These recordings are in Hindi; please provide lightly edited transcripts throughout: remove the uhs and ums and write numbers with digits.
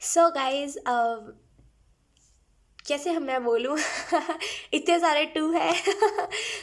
सो गाइज कैसे हम मैं बोलूँ इतने सारे टू है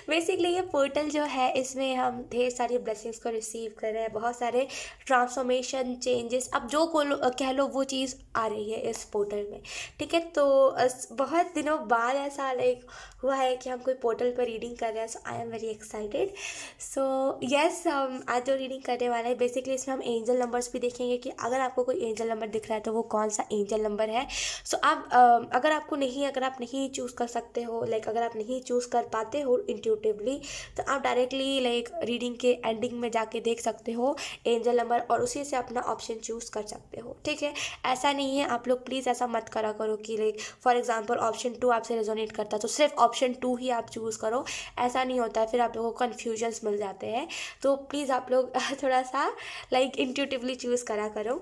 बेसिकली ये पोर्टल जो है इसमें हम ढेर सारी ब्लेसिंग्स को रिसीव कर रहे हैं। बहुत सारे ट्रांसफॉर्मेशन चेंजेस अब जो कह लो वो चीज़ आ रही है इस पोर्टल में। ठीक है, तो बहुत दिनों बाद ऐसा लाइक हुआ है कि हम कोई पोर्टल पर रीडिंग कर रहे हैं। So I am very excited. So yes, हम आज जो रीडिंग करने वाले हैं बेसिकली इसमें हम एंजल नंबर्स भी देखेंगे कि अगर आपको कोई एंजल नंबर दिख रहा है तो वो कौन सा एंजल नंबर है। सो आप अगर आप नहीं चूज़ कर सकते हो, लाइक अगर आप नहीं चूज़ कर पाते हो इंट्यूटिवली, तो आप डायरेक्टली लाइक रीडिंग के एंडिंग में जाके देख सकते हो एंजल नंबर और उसी से अपना ऑप्शन चूज़ कर सकते हो। ठीक है, ऐसा नहीं है, आप लोग प्लीज़ ऐसा मत करा करो कि like for example option two आपसे रेजोनेट करता है तो सिर्फ ऑप्शन टू ही आप चूज़ करो। ऐसा नहीं होता है, फिर आप लोगों को कन्फ्यूजन्स मिल जाते हैं। तो प्लीज़ आप लोग थोड़ा सा लाइक इंट्यूटिवली चूज़ करा करो।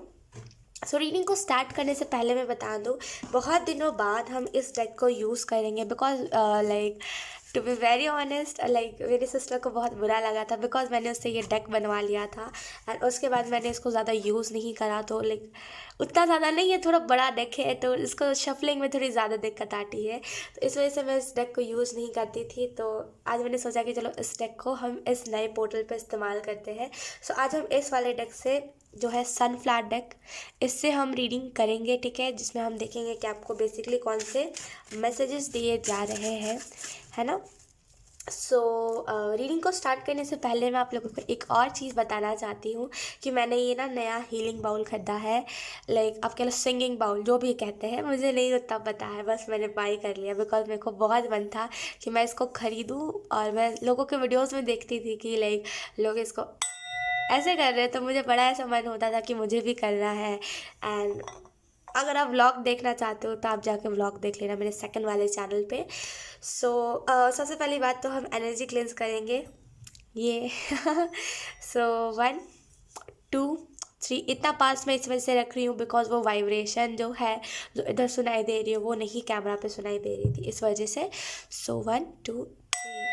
सो रीडिंग को स्टार्ट करने से पहले मैं बता दूँ, बहुत दिनों बाद हम इस डेक को यूज़ करेंगे because like to be very honest, like मेरी सिस्टर को बहुत बुरा लगा था बिकॉज मैंने उससे ये डेक बनवा लिया था एंड उसके बाद मैंने इसको ज़्यादा यूज़ नहीं करा। तो लाइक उतना ज़्यादा नहीं है, थोड़ा बड़ा डेक है तो इसको शफलिंग में थोड़ी ज़्यादा दिक्कत आती है। तो इस वजह से मैं इस डेक को यूज़ नहीं करती थी। तो आज मैंने सोचा कि चलो इस डेक को हम इस नए पोर्टल पर इस्तेमाल करते हैं। सो आज हम इस वाले डेक से जो है सनफ्लावर डेक, इससे हम रीडिंग करेंगे। ठीक है, जिसमें हम देखेंगे कि आपको बेसिकली कौन से मैसेजेस दिए जा रहे हैं, है ना। सो रीडिंग को स्टार्ट करने से पहले मैं आप लोगों को एक और चीज़ बताना चाहती हूँ कि मैंने ये ना नया हीलिंग बाउल खरीदा है। लाइक आप कह लो सिंगिंग बाउल जो भी कहते हैं, मुझे नहीं उतना पता है, बस मैंने बाई कर लिया बिकॉज मेरे को बहुत मन था कि मैं इसको ख़रीदूँ। और मैं लोगों के वीडियोज़ में देखती थी कि लाइक लोग इसको ऐसे कर रहे, तो मुझे बड़ा ऐसा मन होता था कि मुझे भी करना है। एंड अगर आप व्लॉग देखना चाहते हो तो आप जाके व्लॉग देख लेना मेरे सेकंड वाले चैनल पे। सो सबसे पहली बात तो हम एनर्जी क्लेंस करेंगे ये सो वन टू थ्री, इतना पास मैं इस वजह से रख रही हूँ बिकॉज वो वाइब्रेशन जो है जो इधर सुनाई दे रही है वो नहीं कैमरा पे सुनाई दे रही थी, इस वजह से। So one two three.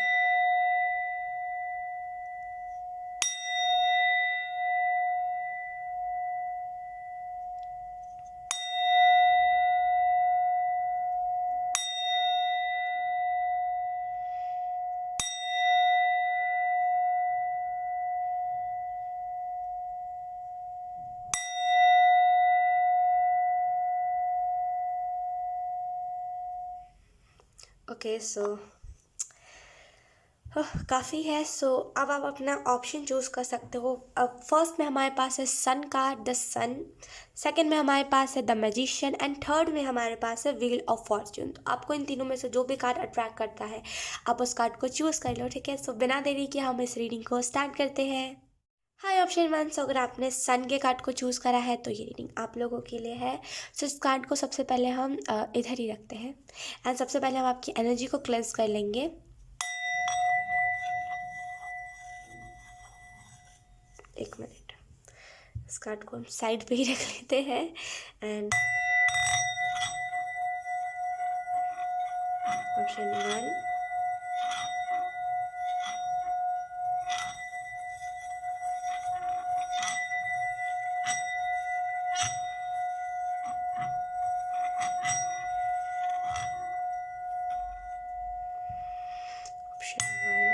Okay, so काफ़ी है। सो अब आप अपना ऑप्शन चूज़ कर सकते हो। अब फर्स्ट में हमारे पास है sun card, the sun. Second में हमारे पास है द मैजिशियन एंड थर्ड में हमारे पास है व्हील ऑफ फॉर्च्यून। तो आपको इन तीनों में से जो भी कार्ड अट्रैक्ट करता है आप उस कार्ड को चूज़ कर लो। ठीक है, सो बिना देरी के हम इस रीडिंग को स्टार्ट करते हैं। हाय ऑप्शन वन, सो अगर आपने सन के कार्ड को चूज़ करा है तो ये रीडिंग आप लोगों के लिए है। सो इस कार्ड को सबसे पहले हम इधर ही रखते हैं एंड सबसे पहले हम आपकी एनर्जी को क्लेंस कर लेंगे। एक मिनट, इस कार्ड को हम साइड पे ही रख लेते हैं and option one, option one,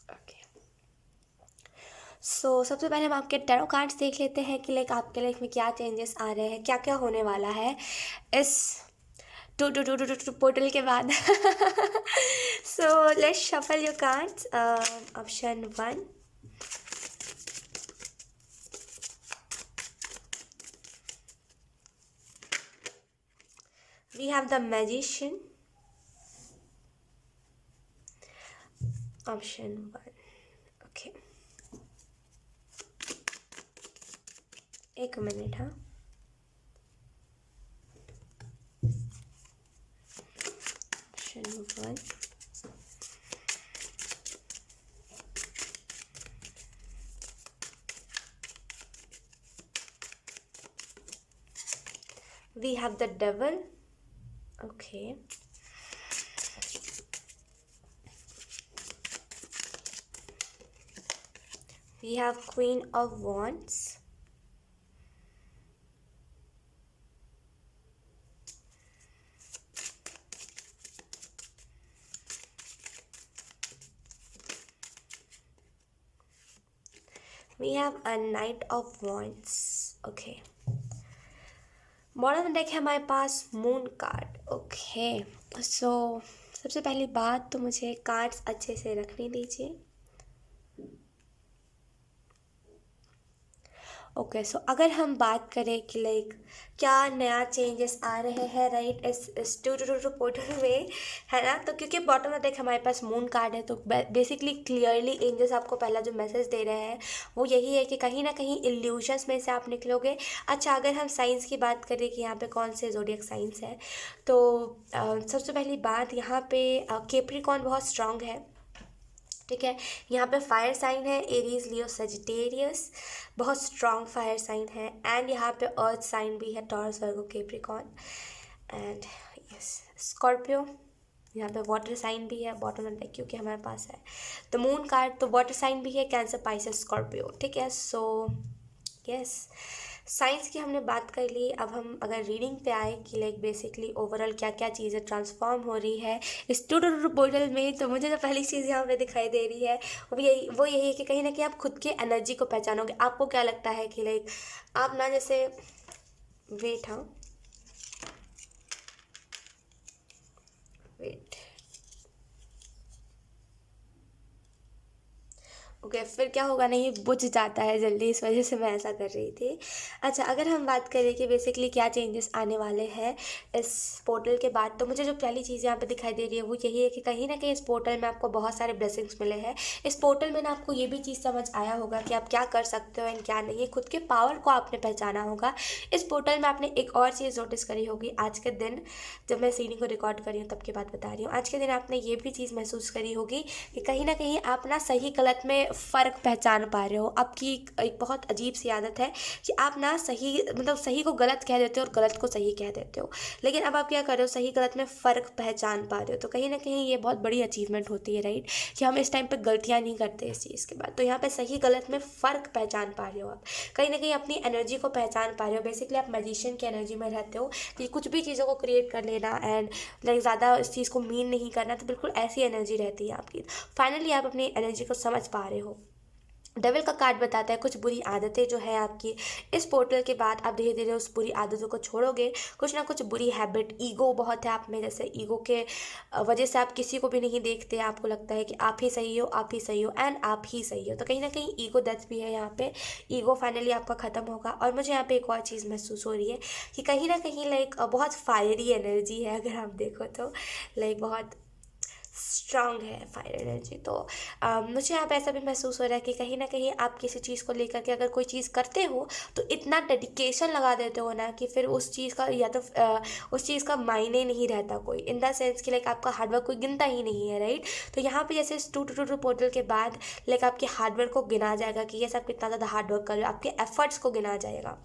okay. So सबसे पहले हम आपके टैरो कार्ड्स देख लेते हैं कि लाइक आपके लाइफ में क्या चेंजेस आ रहे हैं, क्या क्या होने वाला है इस two two two two two portal के बाद so let's shuffle your cards. Option one, we have the magician. Option one, okay, एक मिनट। हाँ, option one, we have the devil. Okay, we have queen of wands, we have a knight of wands. Okay, bottom deck है हमारे पास मून कार्ड. ओके, सो सबसे पहली बात तो मुझे कार्ड्स अच्छे से रखने दीजिए. ओके, सो अगर हम बात करें कि लाइक क्या नया चेंजेस आ रहे हैं राइट इस टू पोर्टल में, है ना. तो क्योंकि बॉटम में देख हमारे पास मून कार्ड है, तो बेसिकली क्लियरली एंजल्स आपको पहला जो मैसेज दे रहे हैं वो यही है कि कहीं ना कहीं इल्यूशंस में से आप निकलोगे. अच्छा, अगर हम साइंस की बात करें कि यहाँ पे कौन से जोडियक साइंस है, तो सबसे पहली बात यहाँ पे कैप्रिकॉर्न बहुत स्ट्रांग है. ठीक है, यहाँ पे फायर साइन है एरीज लियो सजिटेरियस, बहुत स्ट्रॉन्ग फायर साइन है. एंड यहाँ पे अर्थ साइन भी है Taurus Virgo Capricorn. And yes, Scorpio. यहाँ पे वाटर साइन भी है बॉटम ऑफ डेक क्योंकि हमारे पास है द मून कार्ड, तो वाटर साइन भी है कैंसर पाइसेस स्कॉर्पियो. ठीक है, सो यस, साइंस की हमने बात कर ली. अब हम अगर रीडिंग पे आए कि लाइक बेसिकली ओवरऑल क्या क्या चीज़ें ट्रांसफॉर्म हो रही है इस टू पोर्टल में, तो मुझे जो पहली चीज़ यहाँ पे दिखाई दे रही है वो यही है कि कहीं ना कहीं आप खुद के एनर्जी को पहचानोगे. आपको क्या लगता है कि लाइक आप ना जैसे वेट, हाँ वेट, ओके, फिर क्या होगा ना, ये बुझ जाता है जल्दी, इस वजह से मैं ऐसा कर रही थी. अच्छा, अगर हम बात करें कि बेसिकली क्या चेंजेस आने वाले हैं इस पोर्टल के बाद, तो मुझे जो पहली चीज़ यहाँ पे दिखाई दे रही है वो यही है कि कहीं ना कहीं इस पोर्टल में आपको बहुत सारे ब्लेसिंग्स मिले हैं. इस पोर्टल में ना आपको ये भी चीज़ समझ आया होगा कि आप क्या कर सकते हो एंड क्या नहीं. खुद के पावर को आपने पहचाना होगा. इस पोर्टल में आपने एक और चीज़ नोटिस करी होगी आज के दिन, जब मैं सीरीज को रिकॉर्ड कर रही हूँ तब की बात बता रही हूँ. आज के दिन आपने ये भी चीज़ महसूस करी होगी कि कहीं ना कहीं आप ना सही गलत में फ़र्क पहचान पा रहे हो. आपकी एक बहुत अजीब सी आदत है कि आप ना सही मतलब सही को गलत कह देते हो और गलत को सही कह देते हो. लेकिन अब आप क्या कर रहे हो, सही गलत में फ़र्क पहचान पा रहे हो. तो कहीं ना कहीं ये बहुत बड़ी अचीवमेंट होती है राइट, कि हम इस टाइम पे गलतियाँ नहीं करते इस चीज़ के बाद. तो यहाँ पे सही गलत में फ़र्क पहचान पा रहे हो आप, कहीं ना कहीं अपनी एनर्जी को पहचान पा रहे हो. बेसिकली आप मैजिशियन की एनर्जी में रहते हो कि कुछ भी चीज़ों को क्रिएट कर लेना एंड लाइक ज़्यादा इस चीज़ को मीन नहीं करना. तो बिल्कुल ऐसी एनर्जी रहती है आपकी. फाइनली आप अपनी एनर्जी को समझ पा रहे हो. डेविल का कार्ड बताता है कुछ बुरी आदतें जो है आपकी इस पोर्टल के बाद आप धीरे धीरे उस बुरी आदतों को छोड़ोगे. कुछ ना कुछ बुरी हैबिट, ईगो बहुत है आप में, जैसे ईगो के वजह से आप किसी को भी नहीं देखते. आपको लगता है कि आप ही सही हो, आप ही सही हो एंड आप ही सही हो. तो कहीं ना कहीं ईगो डेथ भी है यहाँ पे. ईगो फाइनली आपका ख़त्म होगा. और मुझे यहाँ पे एक और चीज़ महसूस हो रही है कि कहीं ना कहीं लाइक बहुत फायरी एनर्जी है अगर आप देखो तो, लाइक बहुत स्ट्रांग है फायर एनर्जी. तो मुझे यहाँ पे ऐसा भी महसूस हो रहा है कि कहीं ना कहीं आप किसी चीज़ को लेकर के अगर कोई चीज़ करते हो तो इतना डेडिकेशन लगा देते हो ना कि फिर उस चीज़ का या तो उस चीज़ का मायने नहीं रहता कोई, इन द सेंस कि लाइक आपका हार्डवर्क कोई गिनता ही नहीं है राइट. तो यहाँ पे जैसे इस टू पोर्टल के बाद लाइक आपके हार्डवर्क को गिना जाएगा कि ये सब कितना ज़्यादा हार्डवर्क कर रहे हो, आपके एफर्ट्स को गिना जाएगा.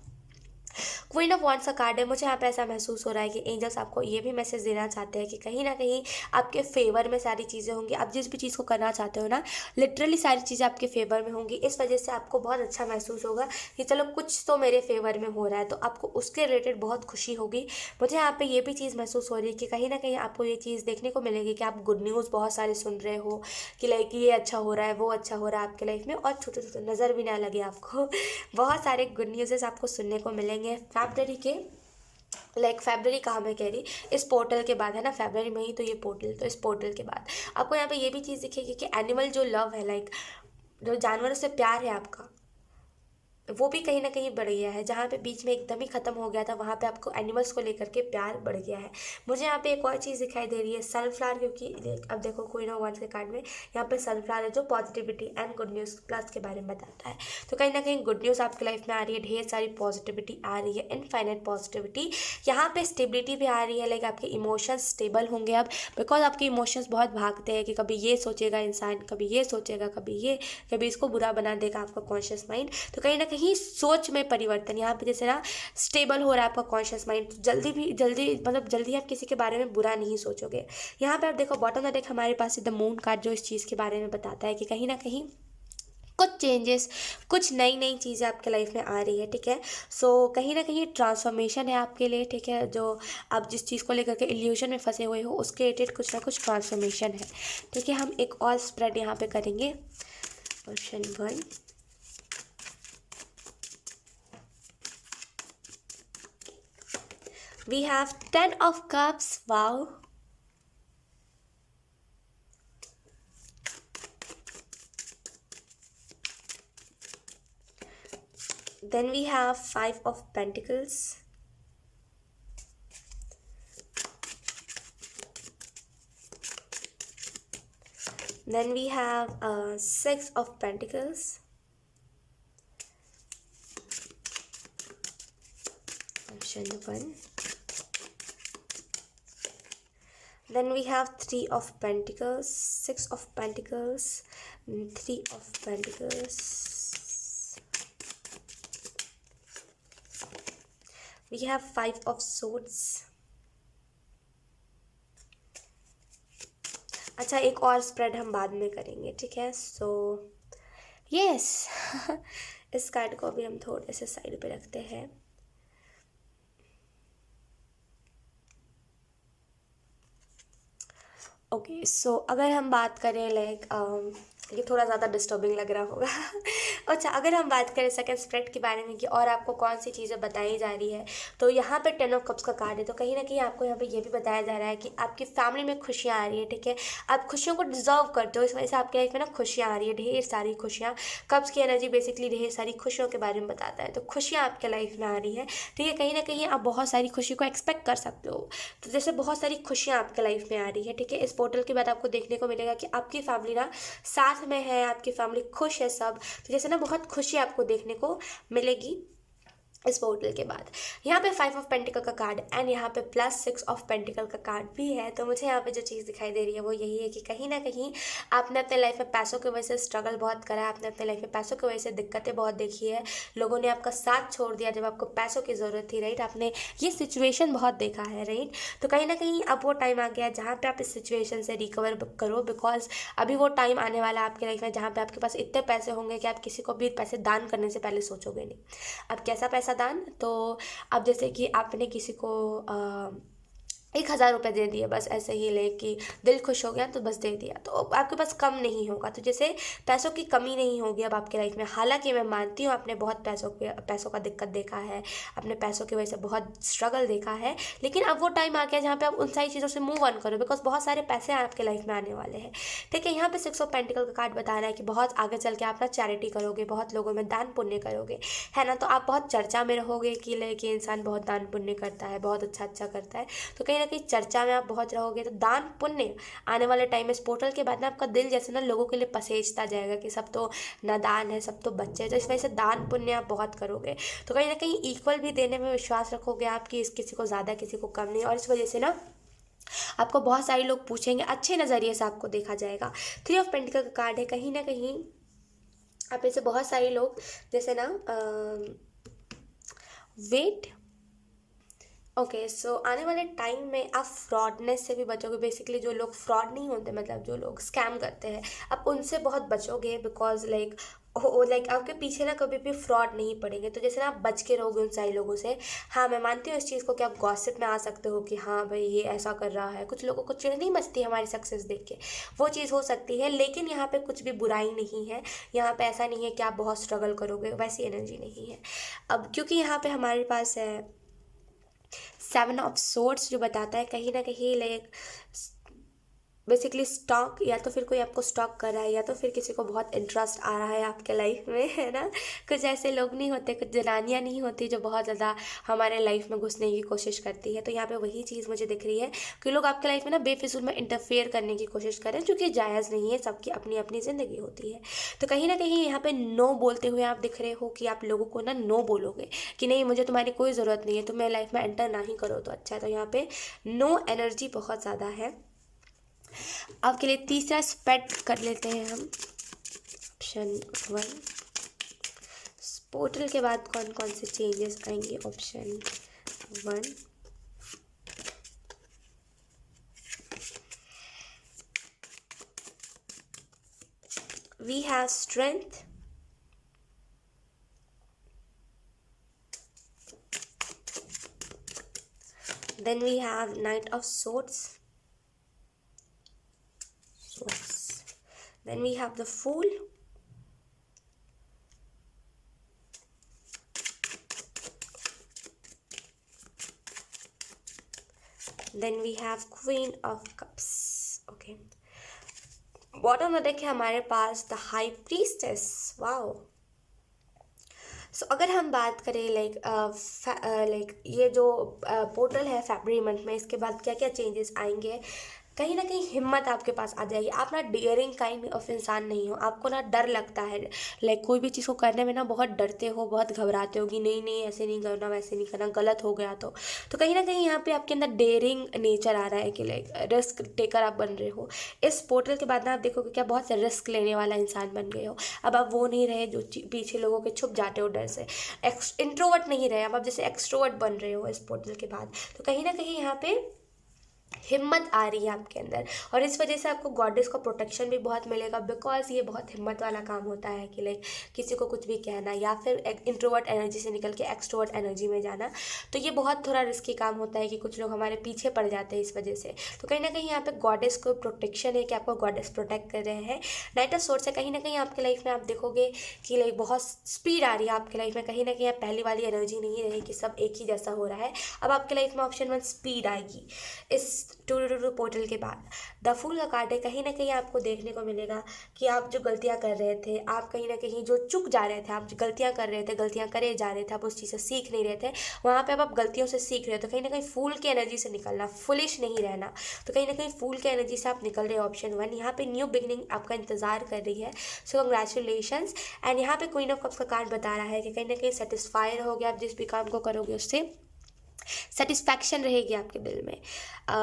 क्वीन ऑफ वॉन्ड्स का कार्ड है. मुझे यहाँ पे ऐसा महसूस हो रहा है कि एंजल्स आपको ये भी मैसेज देना चाहते हैं कि कहीं ना कहीं आपके फेवर में सारी चीज़ें होंगी. आप जिस भी चीज़ को करना चाहते हो ना, लिटरली सारी चीज़ें आपके फेवर में होंगी. इस वजह से आपको बहुत अच्छा महसूस होगा कि चलो कुछ तो मेरे फेवर में हो रहा है, तो आपको उसके रिलेटेड बहुत खुशी होगी. मुझे यहाँ पे ये भी चीज़ महसूस हो रही है कि कहीं ना कहीं आपको ये चीज़ देखने को मिलेगी कि आप गुड न्यूज़ बहुत सारे सुन रहे हो कि लाइक ये अच्छा हो रहा है, वो अच्छा हो रहा है आपके लाइफ में, और छोटे छोटे नज़र भी ना लगे आपको. बहुत सारे गुड न्यूज़ आपको सुनने को मिलेंगे फैब्रवरी के, लाइक फैब्रवरी कहाँ मैं कह रही, इस पोर्टल के बाद है ना, फैब्रवरी में ही तो ये पोर्टल, तो इस पोर्टल के बाद आपको यहाँ पे ये भी चीज़ दिखेगी कि एनिमल जो लव है, लाइक जो जानवरों से प्यार है आपका, वो भी कहीं ना कहीं बढ़ गया है. जहाँ पे बीच में एकदम ही ख़त्म हो गया था वहाँ पे आपको एनिमल्स को लेकर के प्यार बढ़ गया है. मुझे यहाँ पे एक और चीज़ दिखाई दे रही है, सनफ्लावर, क्योंकि अब देखो क्वीन ऑफ वांड्स के कार्ड में यहाँ पे सनफ्लावर है जो positivity and good news plus के बारे में बताता है. तो कहीं ना कहीं गुड न्यूज़ आपकी लाइफ में आ रही है, ढेर सारी पॉजिटिविटी आ रही है, इनफाइनाइट पॉजिटिविटी. यहाँ पे स्टेबिलिटी भी आ रही है, लाइक आपके इमोशंस स्टेबल होंगे अब, बिकॉज आपके इमोशंस बहुत भागते हैं कि कभी ये सोचेगा इंसान, कभी ये सोचेगा, कभी ये, कभी इसको बुरा बना देगा आपका कॉन्शियस माइंड. तो कहीं ना कहीं कहीं सोच में परिवर्तन, यहाँ पे जैसे ना स्टेबल हो रहा है आपका कॉन्शियस माइंड, जल्दी आप किसी के बारे में बुरा नहीं सोचोगे। यहाँ पे आप देखो बॉटम ऑफ द डेक हमारे पास द मून कार्ड जो इस चीज़ के बारे में बताता है कि कहीं ना कहीं कुछ चेंजेस, कुछ नई नई चीज़ें आपके लाइफ में आ रही है, ठीक है। सो कहीं ना कहीं ट्रांसफॉर्मेशन है आपके लिए, ठीक है। जो आप जिस चीज़ को लेकर के इल्यूजन में फंसे हुए हो उसके रिलेटेड कुछ ना कुछ ट्रांसफॉर्मेशन है, ठीक है। हम एक और स्प्रेड यहाँ पे करेंगे, option 1। We have 10 of cups. Wow. Then we have 5 of pentacles. Then we have 6 of pentacles. Option 1. Then we have 3 of pentacles, 6 of pentacles, 3 of pentacles. We have 5 of swords. अच्छा, एक और स्प्रेड हम बाद में करेंगे, ठीक है। सो यस इस कार्ड को भी हम थोड़े से साइड पे रखते हैं। ओके, सो अगर हम बात करें लाइक ये थोड़ा ज़्यादा डिस्टर्बिंग लग रहा होगा अच्छा, अगर हम बात करें सेकंड स्प्रेड के बारे में कि और आपको कौन सी चीज़ें बताई जा रही है, तो यहाँ पे 10 ऑफ कप्स का कार्ड है। तो कहीं ना कहीं आपको यहाँ पे ये भी बताया जा रहा है कि आपकी फैमिली में खुशियाँ आ रही है, ठीक है। आप खुशियों को डिजर्व करते हो, इस वजह से आपके लाइफ में ना खुशियाँ आ रही है, ढेर सारी खुशियाँ। कप्स की एनर्जी बेसिकली ढेर सारी खुशियों के बारे में बताता है, तो खुशियाँ आपके लाइफ में आ रही है, ठीक है। कहीं ना कहीं आप बहुत सारी खुशी को एक्सपेक्ट कर सकते हो, तो जैसे बहुत सारी खुशियाँ आपके लाइफ में आ रही है, ठीक है। इस पोर्टल के बाद आपको देखने को मिलेगा कि आपकी फैमिली ना साथ में है, आपकी फैमिली खुश है सब, तो जैसे ना बहुत खुशी आपको देखने को मिलेगी इस पोर्टल के बाद। यहाँ पे 5 ऑफ पेंटिकल का कार्ड एंड यहाँ पे +6 ऑफ पेंटिकल का कार्ड भी है। तो मुझे यहाँ पे जो चीज़ दिखाई दे रही है वो यही है कि कहीं ना कहीं आपने अपने लाइफ में पैसों की वजह से स्ट्रगल बहुत करा है, आपने अपने लाइफ में पैसों की वजह से दिक्कतें बहुत देखी है, लोगों ने आपका साथ छोड़ दिया जब आपको पैसों की ज़रूरत थी, राइट। आपने ये सिचुएशन बहुत देखा है, राइट। तो कहीं ना कहीं अब वो टाइम आ गया है जहाँ पर आप इस सिचुएशन से रिकवर करो, बिकॉज अभी वो टाइम आने वाला है आपकी लाइफ में जहाँ पर आपके पास इतने पैसे होंगे कि आप किसी को भी पैसे दान करने से पहले सोचोगे नहीं। अब कैसा पैसा दान, तो अब जैसे कि आपने किसी को 1,000 रुपये दे दिए, बस ऐसे ही ले कि दिल खुश हो गया तो बस दे दिया, तो आपके पास कम नहीं होगा। तो जैसे पैसों की कमी नहीं होगी अब आपके लाइफ में। हालांकि मैं मानती हूँ आपने बहुत पैसों का दिक्कत देखा है, अपने पैसों की वजह से बहुत स्ट्रगल देखा है, लेकिन अब वो टाइम आ गया जहाँ पे आप उन सारी चीज़ों से मूव ऑन करो, बिकॉज बहुत सारे पैसे आपके लाइफ में आने वाले हैं, ठीक है। यहाँ पे 6 ऑफ पेंटिकल का कार्ड बता रहा है कि बहुत आगे चल के आप ना चैरिटी करोगे, बहुत लोगों में दान पुण्य करोगे, है ना। तो आप बहुत चर्चा में रहोगे कि लेकिन इंसान बहुत दान पुण्य करता है, बहुत अच्छा करता है, तो कहीं ना कहीं चर्चा में आप बहुत रहोगे। तो दान पुण्य आने वाले टाइम में इस पोर्टल के बाद ना आपका दिल जैसे ना लोगों के लिए पसेजता जाएगा कि सब तो नादान है, सब तो बच्चे हैं, तो इस वजह से दान पुण्य आप बहुत करोगे। तो कहीं ना कहीं इक्वल भी देने में विश्वास रखोगे आप कि इस किसी को ज़्यादा किसी को कम नहीं, और इस वजह से ना आपको बहुत सारे लोग पूछेंगे, अच्छे नज़रिए से आपको देखा जाएगा। 3 ऑफ पेंटिकल का कार्ड है, कहीं ना कहीं आप में से बहुत सारे लोग जैसे ना वेट ओके, सो आने वाले टाइम में आप फ्रॉडनेस से भी बचोगे। बेसिकली जो लोग फ्रॉड नहीं होते, मतलब जो लोग स्कैम करते हैं, आप उनसे बहुत बचोगे, बिकॉज लाइक आपके पीछे ना कभी भी फ्रॉड नहीं पड़ेंगे। तो जैसे ना आप बच के रहोगे उन सारे लोगों से। हाँ, मैं मानती हूँ इस चीज़ को कि आप गॉसिप में आ सकते हो कि हाँ भाई ये ऐसा कर रहा है, कुछ लोगों को चिढ़ नहीं मचती हमारी सक्सेस देख के, वो चीज़ हो सकती है, लेकिन यहाँ पे कुछ भी बुराई नहीं है। यहाँ पे ऐसा नहीं है कि आप बहुत स्ट्रगल करोगे, वैसी एनर्जी नहीं है। अब क्योंकि यहाँ पे हमारे पास है 7 ऑफ सोर्ड्स, जो बताता है कहीं ना कहीं लाइक बेसिकली स्टॉक, या तो फिर कोई आपको स्टॉक कर रहा है, या तो फिर किसी को बहुत इंटरेस्ट आ रहा है आपके लाइफ में, है ना। कुछ ऐसे लोग नहीं होते, कुछ जनानियाँ नहीं होती जो बहुत ज़्यादा हमारे लाइफ में घुसने की कोशिश करती है। तो यहाँ पे वही चीज़ मुझे दिख रही है कि लोग आपके लाइफ में ना बेफिजूल में इंटरफेयर करने की कोशिश करें, जो कि जायज़ नहीं है, सबकी अपनी अपनी ज़िंदगी होती है। तो कहीं ना कहीं यहाँ पे नो बोलते हुए आप दिख रहे हो कि आप लोगों को ना नो बोलोगे कि नहीं, मुझे तुम्हारी कोई ज़रूरत नहीं है, तुम मेरी लाइफ में एंटर ना ही करो तो अच्छा है। तो यहाँ पे नो एनर्जी बहुत ज़्यादा है। आपके लिए तीसरा स्प्रेड कर लेते हैं हम, ऑप्शन 1 पोर्टल के बाद कौन कौन से चेंजेस आएंगे? Option 1, we have strength, then we have Knight of Swords, then we have the Fool, then we have Queen of Cups. Okay, bottom में देखें हमारे पास द हाई प्रीस्टेस. वाओ. सो अगर हम बात करें लाइक ये जो पोर्टल है फरवरी मंथ में, इसके बाद क्या क्या चेंजेस आएंगे? कहीं ना कहीं हिम्मत आपके पास आ जाएगी. आप ना डेयरिंग काइंड ऑफ इंसान नहीं हो. आपको ना डर लगता है, लाइक कोई भी चीज़ को करने में ना बहुत डरते हो, बहुत घबराते हो कि नहीं नहीं ऐसे नहीं करना, वैसे नहीं करना, गलत हो गया तो कहीं ना कहीं यहाँ पे आपके अंदर डेयरिंग नेचर आ रहा है कि लाइक रिस्क टेकर आप बन रहे हो. इस पोर्टल के बाद ना आप देखोगे क्या बहुत से रिस्क लेने वाला इंसान बन गए हो. अब आप वो नहीं रहे जो पीछे लोगों के छुप जाते हो डर से. इंट्रोवर्ट नहीं रहे अब जैसे एक्सट्रोवर्ट बन रहे हो इस पोर्टल के बाद. तो कहीं ना कहीं यहाँ पे हिम्मत आ रही है आपके अंदर, और इस वजह से आपको गॉडेस का प्रोटेक्शन भी बहुत मिलेगा, बिकॉज ये बहुत हिम्मत वाला काम होता है कि लाइक किसी को कुछ भी कहना या फिर इंट्रोवर्ट एनर्जी से निकल के एक्सट्रोवर्ट एनर्जी में जाना. तो ये बहुत थोड़ा रिस्की काम होता है कि कुछ लोग हमारे पीछे पड़ जाते हैं इस वजह से. तो कहीं ना कहीं यहाँ पे गॉडेस को प्रोटेक्शन है कि आपको गॉडेस प्रोटेक्ट कर रहे हैं. नाइट ऑफ सोर्स से कहीं ना कहीं आपके लाइफ में आप देखोगे कि लाइक बहुत स्पीड आ रही है आपके लाइफ में. कहीं ना कहीं पहली वाली एनर्जी नहीं रही कि सब एक ही जैसा हो रहा है. अब आपके लाइफ में ऑप्शन 1 स्पीड आएगी इस टू पोर्टल के बाद. द फूल का कार्ड है. कहीं ना कहीं आपको देखने को मिलेगा कि आप जो गलतियां कर रहे थे, आप कहीं ना कहीं जो चुक जा रहे थे, आप जो गलतियां कर रहे थे, गलतियां करे जा रहे थे, आप उस चीज़ से सीख नहीं रहे थे, वहाँ पे अब आप गलतियों से सीख रहे हो. तो कहीं ना कहीं फूल की एनर्जी से निकलना, फुलिश नहीं रहना. तो कहीं ना कहीं फूल की एनर्जी से आप निकल रहे हो. ऑप्शन 1. यहाँ पे न्यू बिगनिंग आपका इंतजार कर रही है. सो कंग्रेचुलेशंस. एंड यहाँ पे क्वीन ऑफ कप्स का कार्ड बता रहा है कि कहीं ना कहीं सेटिस्फाइड हो गया. आप जिस भी काम को करोगे उससे सेटिस्फैक्शन रहेगी आपके दिल में.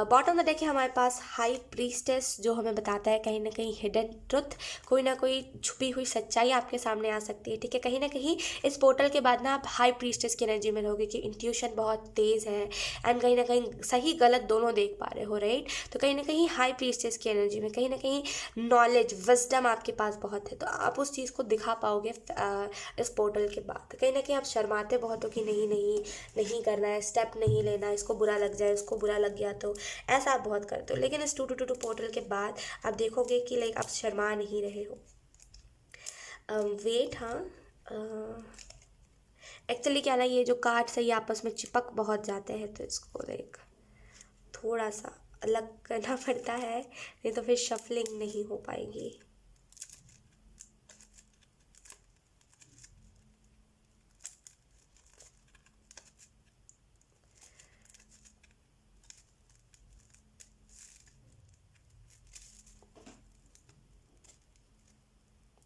बॉटम में देखिए हमारे पास हाई प्रीस्टेस, जो हमें बताता है कहीं ना कहीं हिडन ट्रुथ, कोई ना कोई छुपी हुई सच्चाई आपके सामने आ सकती है. ठीक है, कहीं ना कहीं इस पोर्टल के बाद ना आप हाई प्रीस्टेस की एनर्जी में रहोगे कि इंट्यूशन बहुत तेज़ है एंड कहीं ना कहीं सही गलत दोनों देख पा रहे हो. राइट. तो कहीं ना कहीं हाई प्रीस्टेस की एनर्जी में कहीं ना कहीं नॉलेज विजडम आपके पास बहुत है. तो आप उस चीज़ को दिखा पाओगे इस पोर्टल के बाद. कहीं ना कहीं आप शर्माते बहुत हो कि नहीं नहीं नहीं करना है, स्टेप नहीं लेना, इसको बुरा लग जाए, इसको बुरा लग गया तो ऐसा आप बहुत करते हो. लेकिन इस 222 पोर्टल के बाद आप देखोगे कि लाइक आप शर्मा नहीं रहे हो. वेट. हाँ, एक्चुअली क्या ना, ये जो कार्ड्स है ये आपस में चिपक बहुत जाते हैं, तो इसको लाइक थोड़ा सा अलग करना पड़ता है, नहीं तो फिर शफलिंग नहीं हो पाएगी.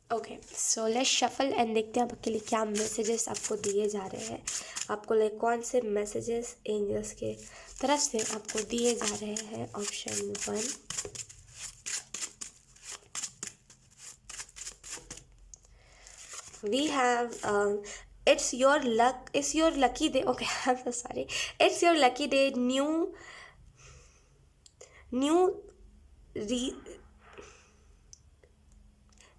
Okay, so let's shuffle and देखते हैं आपके लिए क्या मैसेजेस आपको दिए जा रहे हैं. आपको लाइक कौन से मैसेजेस एंजल्स के तरफ से आपको दिए जा रहे हैं. Option 1. We have it's your luck, it's your lucky day. Okay, I'm so sorry. It's your lucky day.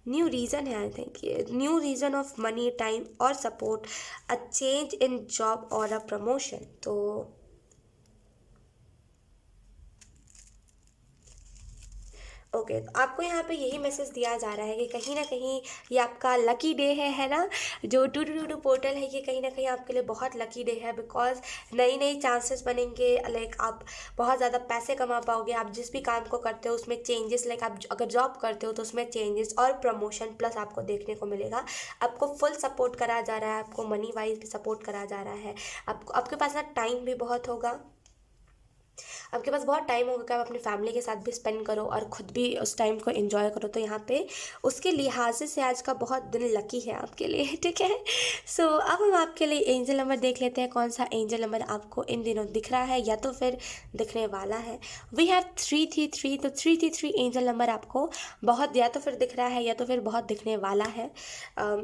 New reason है. आई थिंक ये new reason of money, time और support, a change in job और अ प्रमोशन. तो ओके, तो आपको यहाँ पे यही मैसेज दिया जा रहा है कि कहीं ना कहीं ये आपका लकी डे है ना. जो 222 पोर्टल है ये कहीं ना कहीं आपके लिए बहुत लकी डे है, बिकॉज नई नई चांसेस बनेंगे. लाइक आप बहुत ज़्यादा पैसे कमा पाओगे. आप जिस भी काम को करते हो उसमें चेंजेस, लाइक आप अगर जॉब करते हो तो उसमें चेंजेस और प्रमोशन प्लस आपको देखने को मिलेगा. आपको फुल सपोर्ट करा जा रहा है, आपको मनी वाइज भी सपोर्ट करा जा रहा है. आपको आपके पास ना टाइम भी बहुत होगा. आपके पास बहुत टाइम होगा कि आप अपनी फैमिली के साथ भी स्पेंड करो और ख़ुद भी उस टाइम को एंजॉय करो। तो यहाँ पे उसके लिहाज से आज का बहुत दिन लकी है आपके लिए, ठीक है। सो अब हम आपके लिए एंजल नंबर देख लेते हैं, कौन सा एंजल नंबर आपको इन दिनों दिख रहा है या तो फिर दिखने वाला है। वी हैव 333, तो 333 एंजल नंबर आपको बहुत या तो फिर दिख रहा है या तो फिर बहुत दिखने वाला है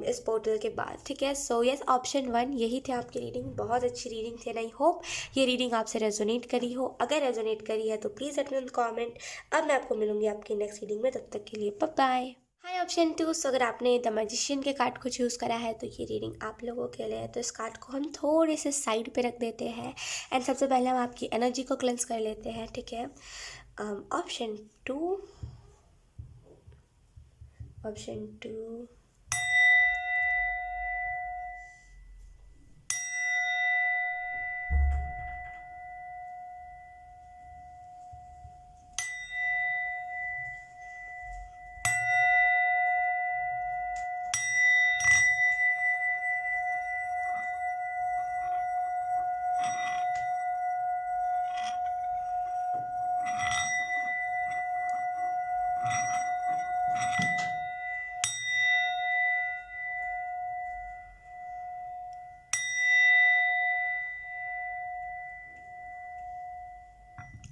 इस पोर्टल के बाद, ठीक है। सो यस, ऑप्शन 1 यही थे आपकी रीडिंग। बहुत अच्छी रीडिंग थी, आई होप ये रीडिंग आपसे रेजोनेट करी हो। अगर रेजोनेट करी है तो please let me know comment. अब मैं आपको मिलूंगी आपकी नेक्स्ट रीडिंग में, तब तक के लिए बाय बाय। हाय ऑप्शन 2, सो अगर आपने द मैजिशियन के कार्ड को चूज़ करा है तो ये रीडिंग आप लोगों के लिए है। तो इस कार्ड को हम थोड़े से साइड पे रख देते हैं एंड सबसे पहले हम आपकी एनर्जी को क्लेंस कर लेते हैं, ठीक है। ऑप्शन 2, ऑप्शन 2,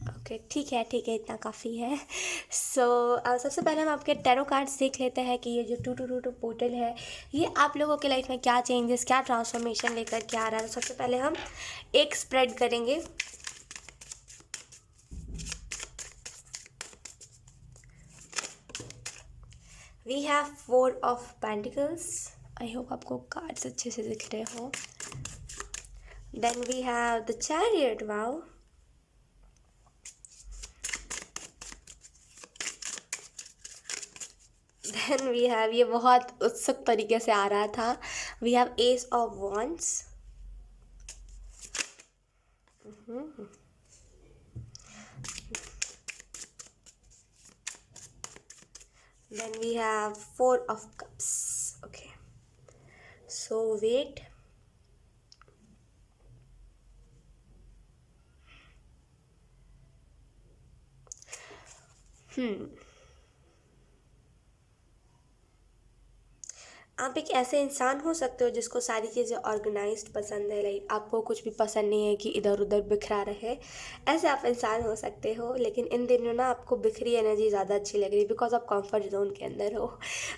ओके, ठीक है ठीक है, इतना काफ़ी है। सो सबसे पहले हम आपके टैरो कार्ड्स देख लेते हैं कि ये जो 222 पोर्टल है ये आप लोगों के लाइफ में क्या चेंजेस, क्या ट्रांसफॉर्मेशन लेकर के आ रहा है। सबसे पहले हम एक स्प्रेड करेंगे। We have 4 of pentacles. I hope आपको कार्ड्स अच्छे से दिख रहे हो। Then we have the chariot. Wow. Then we have, ये बहुत उत्सुक तरीके से आ रहा था, we have ace of wands. Then we have 4 of cups. Okay. So wait. आप एक ऐसे इंसान हो सकते हो जिसको सारी चीज़ें ऑर्गेनाइज्ड पसंद है, लाइक आपको कुछ भी पसंद नहीं है कि इधर उधर बिखरा रहे, ऐसे आप इंसान हो सकते हो। लेकिन इन दिनों ना आपको बिखरी एनर्जी ज़्यादा अच्छी लग रही है बिकॉज आप कंफर्ट जोन के अंदर हो।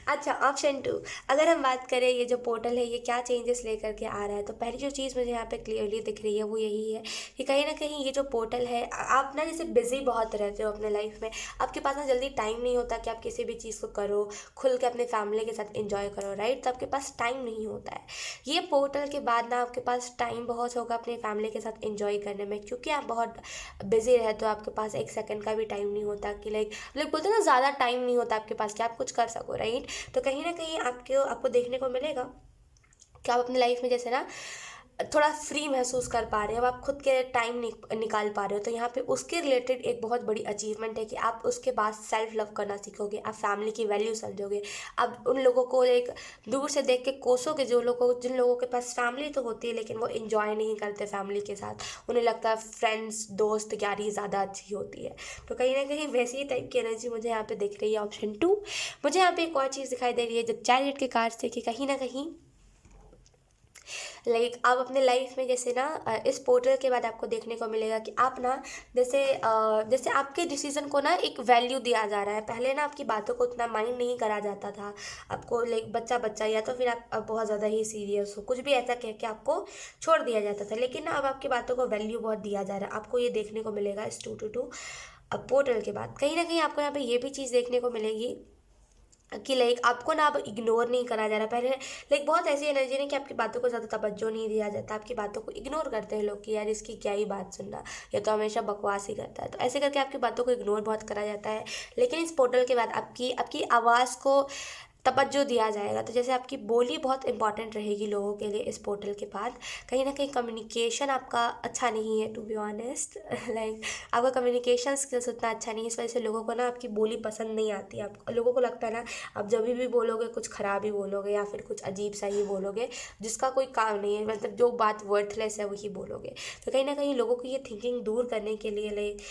अच्छा, ऑप्शन 2, अगर हम बात करें ये जो पोर्टल है ये क्या चेंजेस लेकर के आ रहा है, तो पहली जो चीज़ मुझे यहाँ पे क्लियरली दिख रही है वो यही है कि कहीं ना कहीं ये जो पोर्टल है, आप ना जैसे बिजी बहुत रहते हो अपने लाइफ में, आपके पास ना जल्दी टाइम नहीं होता कि आप किसी भी चीज़ को करो, खुल के अपने फैमिली के साथ इंजॉय करो, राइट। तो आपके पास टाइम नहीं होता है। ये पोर्टल के बाद ना आपके पास टाइम बहुत होगा अपने फैमिली के साथ एंजॉय करने में, क्योंकि आप बहुत बिजी रहते हो, आपके पास एक सेकंड का भी टाइम नहीं होता कि लाइक बोलते हैं ना, ज़्यादा टाइम नहीं होता आपके पास कि आप कुछ कर सको, राइट। तो कहीं ना कहीं आपको देखने को मिलेगा कि आप अपनी लाइफ में जैसे ना थोड़ा फ्री महसूस कर पा रहे हो, अब आप खुद के टाइम निकाल पा रहे हो। तो यहाँ पे उसके रिलेटेड एक बहुत बड़ी अचीवमेंट है कि आप उसके बाद सेल्फ लव करना सीखोगे, आप फैमिली की वैल्यू समझोगे, आप उन लोगों को एक दूर से देख के कोसोगे जिन लोगों के पास फैमिली तो होती है लेकिन वो इन्जॉय नहीं करते फैमिली के साथ, उन्हें लगता है फ्रेंड्स दोस्त यारी ज़्यादा अच्छी होती है। तो कहीं ना कहीं वैसी ही टाइप की एनर्जी मुझे यहाँ पे दिख रही है। ऑप्शन 2, मुझे यहाँ पे एक और चीज़ दिखाई दे रही है जब चैरियट के कार्ड से कि कहीं ना कहीं लाइक आप अपने लाइफ में जैसे ना इस पोर्टल के बाद आपको देखने को मिलेगा कि आप ना जैसे आपके डिसीजन को ना एक वैल्यू दिया जा रहा है। पहले ना आपकी बातों को उतना माइंड नहीं करा जाता था, आपको लाइक बच्चा बच्चा या तो फिर आप बहुत ज़्यादा ही सीरियस हो, कुछ भी ऐसा कह के आपको छोड़ दिया जाता था। लेकिन ना अब आपकी बातों को वैल्यू बहुत दिया जा रहा है। आपको ये देखने को मिलेगा इस 222 पोर्टल के बाद। कहीं ना कहीं आपको यहाँ पे ये भी चीज़ देखने को मिलेगी कि लाइक आपको ना अब इग्नोर नहीं करा जा रहा। पहले लाइक बहुत ऐसी एनर्जी है कि आपकी बातों को ज़्यादा तवज्जो नहीं दिया जाता, आपकी बातों को इग्नोर करते हैं लोग कि यार इसकी क्या ही बात सुनना, या तो हमेशा बकवास ही करता है। तो ऐसे करके आपकी बातों को इग्नोर बहुत करा जाता है। लेकिन इस पोर्टल के बाद आपकी आवाज़ को तवज्जो दिया जाएगा। तो जैसे आपकी बोली बहुत इंपॉर्टेंट रहेगी लोगों के लिए इस पोर्टल के बाद। कहीं ना कहीं कम्युनिकेशन आपका अच्छा नहीं है, टू बी ऑनेस्ट, लाइक आपका कम्युनिकेशन स्किल्स उतना अच्छा नहीं है। इस वजह से लोगों को ना आपकी बोली पसंद नहीं आती। आप लोगों को लगता है ना आप जब भी बोलोगे कुछ ख़राब ही बोलोगे या फिर कुछ अजीब सा ही बोलोगे जिसका कोई काम नहीं है, मतलब जो बात वर्थलेस है वही बोलोगे। तो कहीं ना कहीं लोगों की ये थिंकिंग दूर करने के लिए लाइक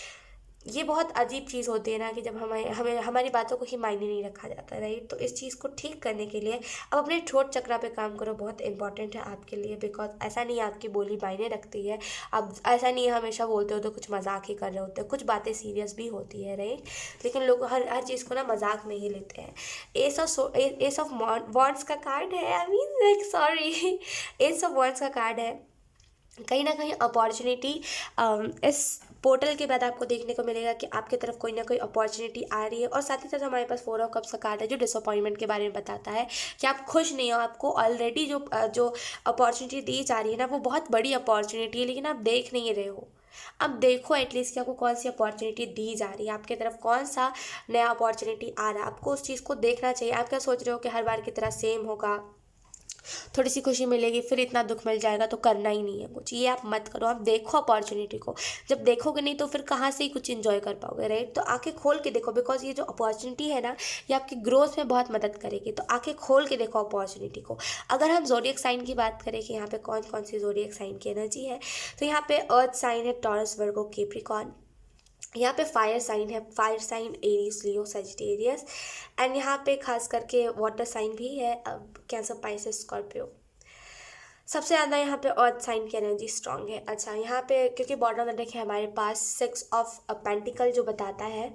ये बहुत अजीब चीज़ होती है ना कि जब हमें हमें हमारी बातों को ही मायने नहीं रखा जाता, राइट। तो इस चीज़ को ठीक करने के लिए अब अपने थ्रोट चक्रा पे काम करो, बहुत इंपॉर्टेंट है आपके लिए। बिकॉज ऐसा नहीं है आपकी बोली मायने रखती है, अब ऐसा नहीं है हमेशा बोलते हो तो कुछ मजाक ही कर रहे होते हैं, कुछ बातें सीरियस भी होती है, राइट। लेकिन लोग हर हर चीज़ को ना मजाक में ही लेते हैं। एस ऑफ वॉन्ट्स का कार्ड है, I mean like sorry, S of wants का कार्ड है। कहीं ना कहीं अपॉर्चुनिटी इस पोर्टल के बाद आपको देखने को मिलेगा कि आपकी तरफ कोई ना कोई अपॉर्चुनिटी आ रही है। और साथ ही साथ हमारे पास 4 ऑफ कप्स का कार्ड है जो डिसअपॉइंटमेंट के बारे में बताता है कि आप खुश नहीं हो, आपको ऑलरेडी जो अपॉर्चुनिटी दी जा रही है ना वो बहुत बड़ी अपॉर्चुनिटी है, लेकिन आप देख नहीं रहे हो। अब देखो एटलीस्ट कि आपको कौन सी अपॉर्चुनिटी दी जा रही है, आपकी तरफ कौन सा नया अपॉर्चुनिटी आ रहा है, आपको उस चीज़ को देखना चाहिए। आप क्या सोच रहे हो कि हर बार की तरह सेम होगा, थोड़ी सी खुशी मिलेगी फिर इतना दुख मिल जाएगा तो करना ही नहीं है कुछ, ये आप मत करो। आप देखो अपॉर्चुनिटी को, जब देखोगे नहीं तो फिर कहाँ से ही कुछ इन्जॉय कर पाओगे, राइट। तो आंखें खोल के देखो, बिकॉज ये जो अपॉर्चुनिटी है ना ये आपकी ग्रोथ में बहुत मदद करेगी। तो आंखें खोल के देखो अपॉर्चुनिटी को। अगर हम जोडियक साइन की बात करें कि यहाँ पे कौन कौन सी जोडियक साइन की एनर्जी है, तो यहाँ पे अर्थ साइन है टॉरस, वर्गो, कैप्रिकॉर्न। यहाँ पे फायर साइन है, fire sign Aries, Leo, Sagittarius. And यहाँ पे खास करके वाटर साइन भी है, कैंसर, पाइसेस, स्कॉर्पियो। सबसे ज़्यादा यहाँ पे अर्थ साइन की एनर्जी स्ट्रांग है। अच्छा, यहाँ पे क्योंकि बॉटम ऑफ द डेक है हमारे पास 6 ऑफ पेंटिकल जो बताता है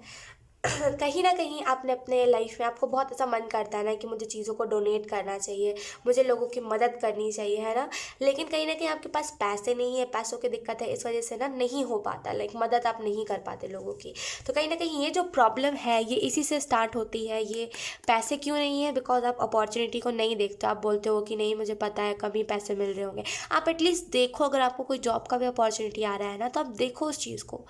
कहीं ना कहीं आपने अपने लाइफ में आपको बहुत ऐसा मन करता है ना कि मुझे चीज़ों को डोनेट करना चाहिए, मुझे लोगों की मदद करनी चाहिए, है ना। लेकिन कहीं ना कहीं आपके पास पैसे नहीं है, पैसों की दिक्कत है, इस वजह से ना नहीं हो पाता, लाइक मदद आप नहीं कर पाते लोगों की। तो कहीं ना कहीं ये जो प्रॉब्लम है ये इसी से स्टार्ट होती है। ये पैसे क्यों नहीं है, बिकॉज आप अपॉर्चुनिटी को नहीं देखते। आप बोलते हो कि नहीं मुझे पता है कभी पैसे मिल रहे होंगे। आप एटलीस्ट देखो, अगर आपको कोई जॉब का भी अपॉर्चुनिटी आ रहा है ना तो आप देखो उस चीज़ को।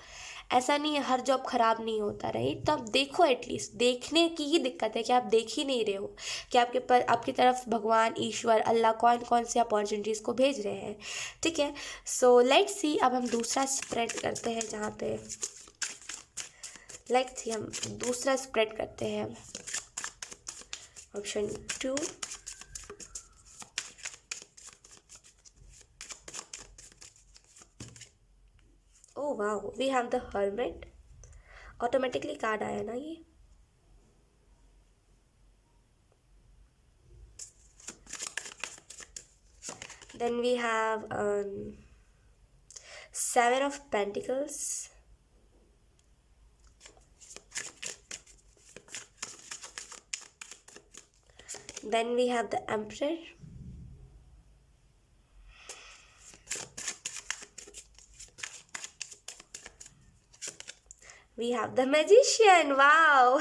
ऐसा नहीं है हर जॉब खराब नहीं होता, राइट। तो आप देखो, एटलीस्ट देखने की ही दिक्कत है कि आप देख ही नहीं रहे हो कि आपकी तरफ भगवान, ईश्वर, अल्लाह कौन कौन सी अपॉर्चुनिटीज़ को भेज रहे हैं, ठीक है। सो लेट्स सी, अब हम दूसरा स्प्रेड करते हैं जहाँ पे लेट्स सी हम दूसरा स्प्रेड करते हैं, option 2। Oh wow, we have the hermit. Automatically card आया ना ये। Then we have 7 of Pentacles. Then we have the Emperor. We have the magician, wow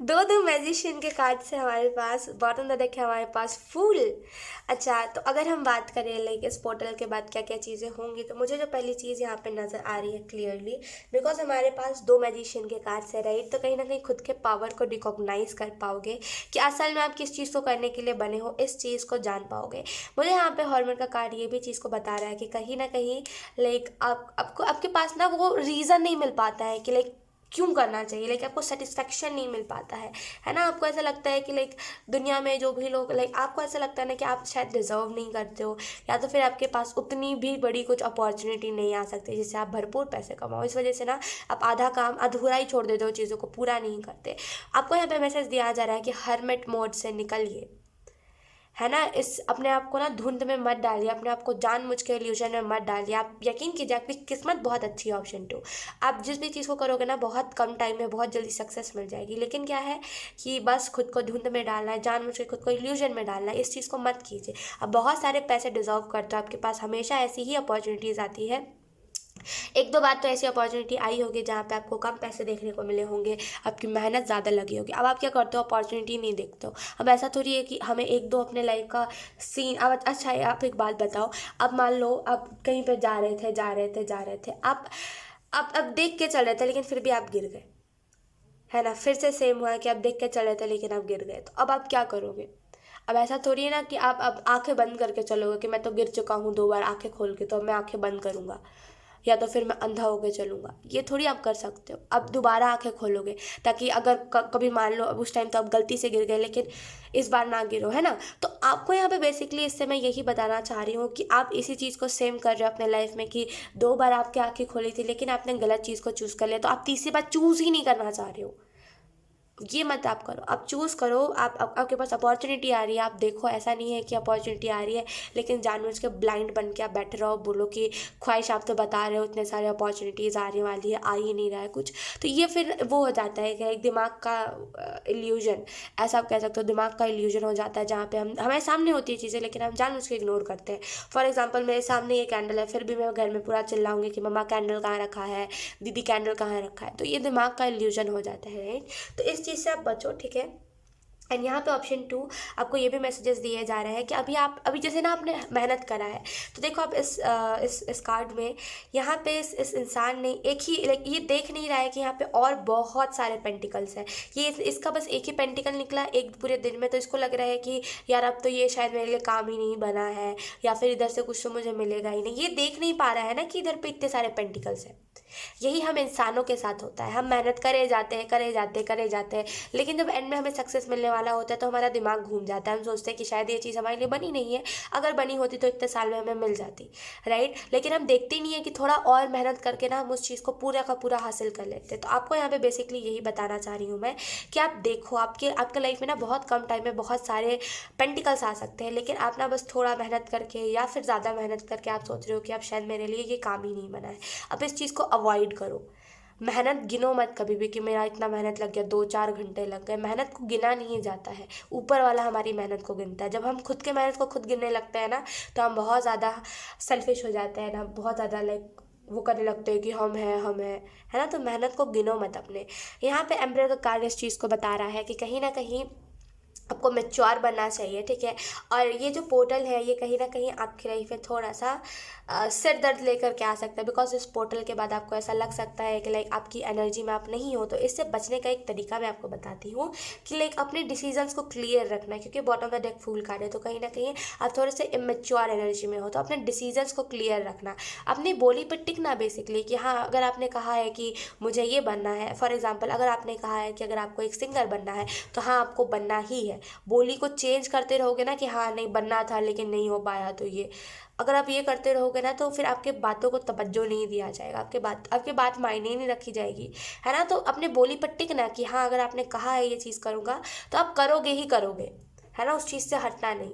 दो मैजिशियन के कार्ड से हमारे पास बॉटम द डेक है हमारे पास फूल। अच्छा, तो अगर हम बात करें लाइक इस पोर्टल के बाद क्या क्या चीज़ें होंगी, तो मुझे जो पहली चीज़ यहाँ पे नज़र आ रही है क्लियरली, बिकॉज हमारे पास 2 मैजिशियन के कार्ड्स है, राइट। तो कहीं ना कहीं खुद के पावर को रिकॉग्नाइज कर पाओगे कि असल में आप किस चीज़ को करने के लिए बने हो, इस चीज़ को जान पाओगे। मुझे यहाँ पे हॉर्मोन का कार्ड ये भी चीज़ को बता रहा है कि कहीं ना कहीं लाइक आपको आपके पास ना वो रीज़न नहीं मिल पाता है कि लाइक क्यों करना चाहिए, लाइक आपको सेटिस्फेक्शन नहीं मिल पाता है ना। आपको ऐसा लगता है कि लाइक दुनिया में जो भी लोग लाइक आपको ऐसा लगता है ना कि आप शायद डिज़र्व नहीं करते हो, या तो फिर आपके पास उतनी भी बड़ी कुछ अपॉर्चुनिटी नहीं आ सकती जिससे आप भरपूर पैसे कमाओ। इस वजह से ना आप आधा काम अधूरा ही छोड़ देते हो, चीज़ों को पूरा नहीं करते। आपको यहाँ पे मैसेज दिया जा रहा है कि हर्मिट मोड से निकलिए, है ना। इस अपने आप को ना धुंध में मत डालिए, अपने आप को जानबूझ के इल्यूजन में मत डालिए। आप यकीन कीजिए आपकी किस्मत बहुत अच्छी है, ऑप्शन 2। आप जिस भी चीज़ को करोगे ना बहुत कम टाइम में बहुत जल्दी सक्सेस मिल जाएगी। लेकिन क्या है कि बस खुद को धुंध में डालना है, जानबूझ के खुद को इल्यूजन में डालना है, इस चीज़ को मत कीजिए। अब बहुत सारे पैसे डिजर्व करते हो, आपके पास हमेशा ऐसी ही अपॉर्चुनिटीज़ आती है। 1-2 बार तो ऐसी अपॉर्चुनिटी आई होगी जहाँ पे आपको कम पैसे देखने को मिले होंगे, आपकी मेहनत ज़्यादा लगी होगी। अब आप क्या करते हो, अपॉर्चुनिटी नहीं देखते हो। अब ऐसा थोड़ी है कि हमें 1-2 अपने लाइफ का सीन। अब अच्छा है, आप एक बात बताओ, अब मान लो आप कहीं पे जा रहे थे, आप अब देख के चल रहे थे लेकिन फिर भी आप गिर गए, है ना। फिर से सेम हुआ कि आप देख के चल रहे थे लेकिन आप गिर गए, तो अब आप क्या करोगे। अब ऐसा थोड़ी है ना कि आप अब आंखें बंद करके चलोगे कि मैं तो गिर चुका हूँ 2 बार, आंखें खोल के तो अब मैं आंखें बंद करूँगा। या तो फिर मैं अंधा होकर चलूँगा, ये थोड़ी आप कर सकते हो। अब दोबारा आंखें खोलोगे ताकि अगर कभी मान लो अब उस टाइम तो आप गलती से गिर गए, लेकिन इस बार ना गिरो, है ना। तो आपको यहाँ पे बेसिकली इससे मैं यही बताना चाह रही हूँ कि आप इसी चीज़ को सेम कर रहे हो अपने लाइफ में कि 2 बार आपकी आंखें खोली थी लेकिन आपने गलत चीज़ को चूज़ कर लिया, तो आप तीसरी बार चूज़ ही नहीं करना चाह रहे हो। ये मत आप करो, आप चूज़ करो। आपके पास अपॉर्चुनिटी आ रही है, आप देखो, ऐसा नहीं है कि अपॉर्चुनिटी आ रही है लेकिन जानबूझ के ब्लाइंड बन के आप बैठे रहो, बोलो कि ख्वाहिश आप तो बता रहे हो इतने सारे अपॉर्चुनिटीज़ आने वाली है, आ ही नहीं रहा है कुछ। तो ये फिर वो हो जाता है कि एक दिमाग का इल्यूजन, ऐसा आप कह सकते हो, दिमाग का इल्यूजन हो जाता है जहाँ पे हम हमारे सामने होती है चीज़ें लेकिन हम जानबूझ के इग्नोर करते हैं। फॉर एग्जाम्पल मेरे सामने ये कैंडल है फिर भी मैं घर में पूरा चिल्लाऊंगी कि मम्मा कैंडल कहाँ रखा है, दीदी कैंडल कहाँ रखा है। तो ये दिमाग का इल्यूजन हो जाता है, राइट। तो इस चीज़ से आप बचो, ठीक है। एंड यहाँ पे ऑप्शन 2 आपको ये भी मैसेजेस दिए जा रहे हैं कि अभी जैसे ना आपने मेहनत करा है, तो देखो आप इस कार्ड में यहाँ पे इस इंसान ने एक ही लाइक ये देख नहीं रहा है कि यहाँ पे और बहुत सारे पेंटिकल्स हैं। ये इसका बस एक ही पेंटिकल निकला एक पूरे दिन में, तो इसको लग रहा है कि यार अब तो ये शायद मेरे लिए काम ही नहीं बना है, या फिर इधर से कुछ तो मुझे मिलेगा ही नहीं। ये देख नहीं पा रहा है ना कि इधर पे इतने सारे पेंटिकल्स हैं। यही हम इंसानों के साथ होता है, हम मेहनत करे जाते हैं लेकिन जब एंड में हमें सक्सेस मिलने वाला होता है तो हमारा दिमाग घूम जाता है। हम सोचते हैं कि शायद ये चीज़ हमारे लिए बनी नहीं है, अगर बनी होती तो इतने साल में हमें मिल जाती, राइट। लेकिन हम देखते ही नहीं है कि थोड़ा और मेहनत करके ना हम उस चीज़ को पूरा का पूरा हासिल कर लेते हैं। तो आपको यहाँ पे बेसिकली यही बताना चाह रही हूँ मैं कि आप देखो आपके लाइफ में ना बहुत कम टाइम में बहुत सारे पेंटिकल्स आ सकते हैं, लेकिन आप ना बस थोड़ा मेहनत करके या फिर ज़्यादा मेहनत करके आप सोच रहे हो कि अब शायद मेरे लिए ये काम ही नहीं बना है। अब इस चीज़ को अवॉइड करो। मेहनत गिनो मत कभी भी कि मेरा इतना मेहनत लग गया, 2-4 घंटे लग गए। मेहनत को गिना नहीं जाता है, ऊपर वाला हमारी मेहनत को गिनता है। जब हम खुद के मेहनत को खुद गिनने लगते हैं ना तो हम बहुत ज़्यादा सेल्फिश हो जाते हैं ना, बहुत ज़्यादा लाइक वो करने लगते हैं कि हम हैं, है ना। तो मेहनत को गिनो मत अपने। यहाँ पे एम्परर का कार्ड इस चीज़ को बता रहा है कि कहीं ना कहीं आपको मैच्योर बनना चाहिए, ठीक है। और ये जो पोर्टल है ये कहीं ना कहीं आपकी लाइफ में थोड़ा सा सिर दर्द लेकर के आ सकता है, बिकॉज इस पोर्टल के बाद आपको ऐसा लग सकता है कि लाइक आपकी एनर्जी में आप नहीं हो। तो इससे बचने का एक तरीका मैं आपको बताती हूँ कि लाइक अपने डिसीजंस को क्लियर रखना है, क्योंकि bottom of the deck fool card है। तो कहीं ना कहीं आप थोड़े से इमेच्योर एनर्जी में हो, तो अपने डिसीजंस को क्लियर रखना, अपनी बोली पर टिकना बेसिकली कि हाँ अगर आपने कहा है कि मुझे ये बनना है, फॉर एग्जाम्पल अगर आपने कहा है कि अगर आपको एक सिंगर बनना है तो हाँ आपको बनना ही है। बोली को चेंज करते रहोगे ना कि हाँ नहीं बनना था लेकिन नहीं हो पाया, तो ये अगर आप ये करते रहोगे ना तो फिर आपके बातों को तवज्जो नहीं दिया जाएगा, आपके बात मायने ही नहीं रखी जाएगी, है ना। तो अपने बोली पर टिकना कि हाँ अगर आपने कहा है ये चीज़ करूँगा तो आप करोगे ही करोगे, है ना। उस चीज़ से हटना नहीं,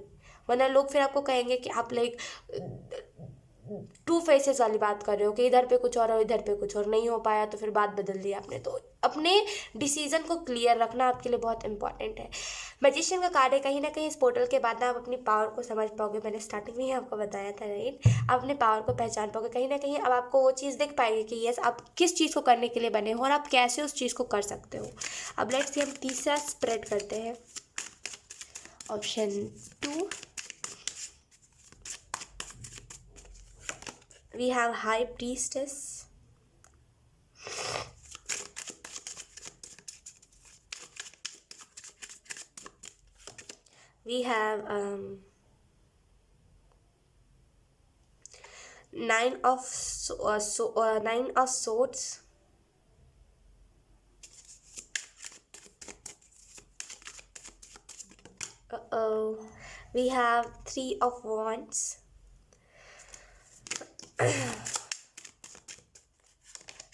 वरना लोग फिर आपको कहेंगे कि आप लाइक टू फेसेस वाली बात कर रहे हो कि इधर पे कुछ और इधर पे कुछ और, नहीं हो पाया तो फिर बात बदल दी आपने। तो अपने डिसीजन को क्लियर रखना आपके लिए बहुत इंपॉर्टेंट है। मैजिशियन का कार्ड है, कहीं ना कहीं इस पोर्टल के बाद ना आप अपनी पावर को समझ पाओगे। मैंने स्टार्टिंग में ही आपको बताया था, राइट। आप अपने पावर को पहचान पाओगे, कहीं ना कहीं अब आपको वो चीज़ दिख पाएगी कि यस आप किस चीज़ को करने के लिए बने हो और आप कैसे उस चीज़ को कर सकते हो। अब लेट्स सी हम तीसरा स्प्रेड करते हैं, option 2। We have High Priestess, we have Nine of Swords, we have Three of Wands,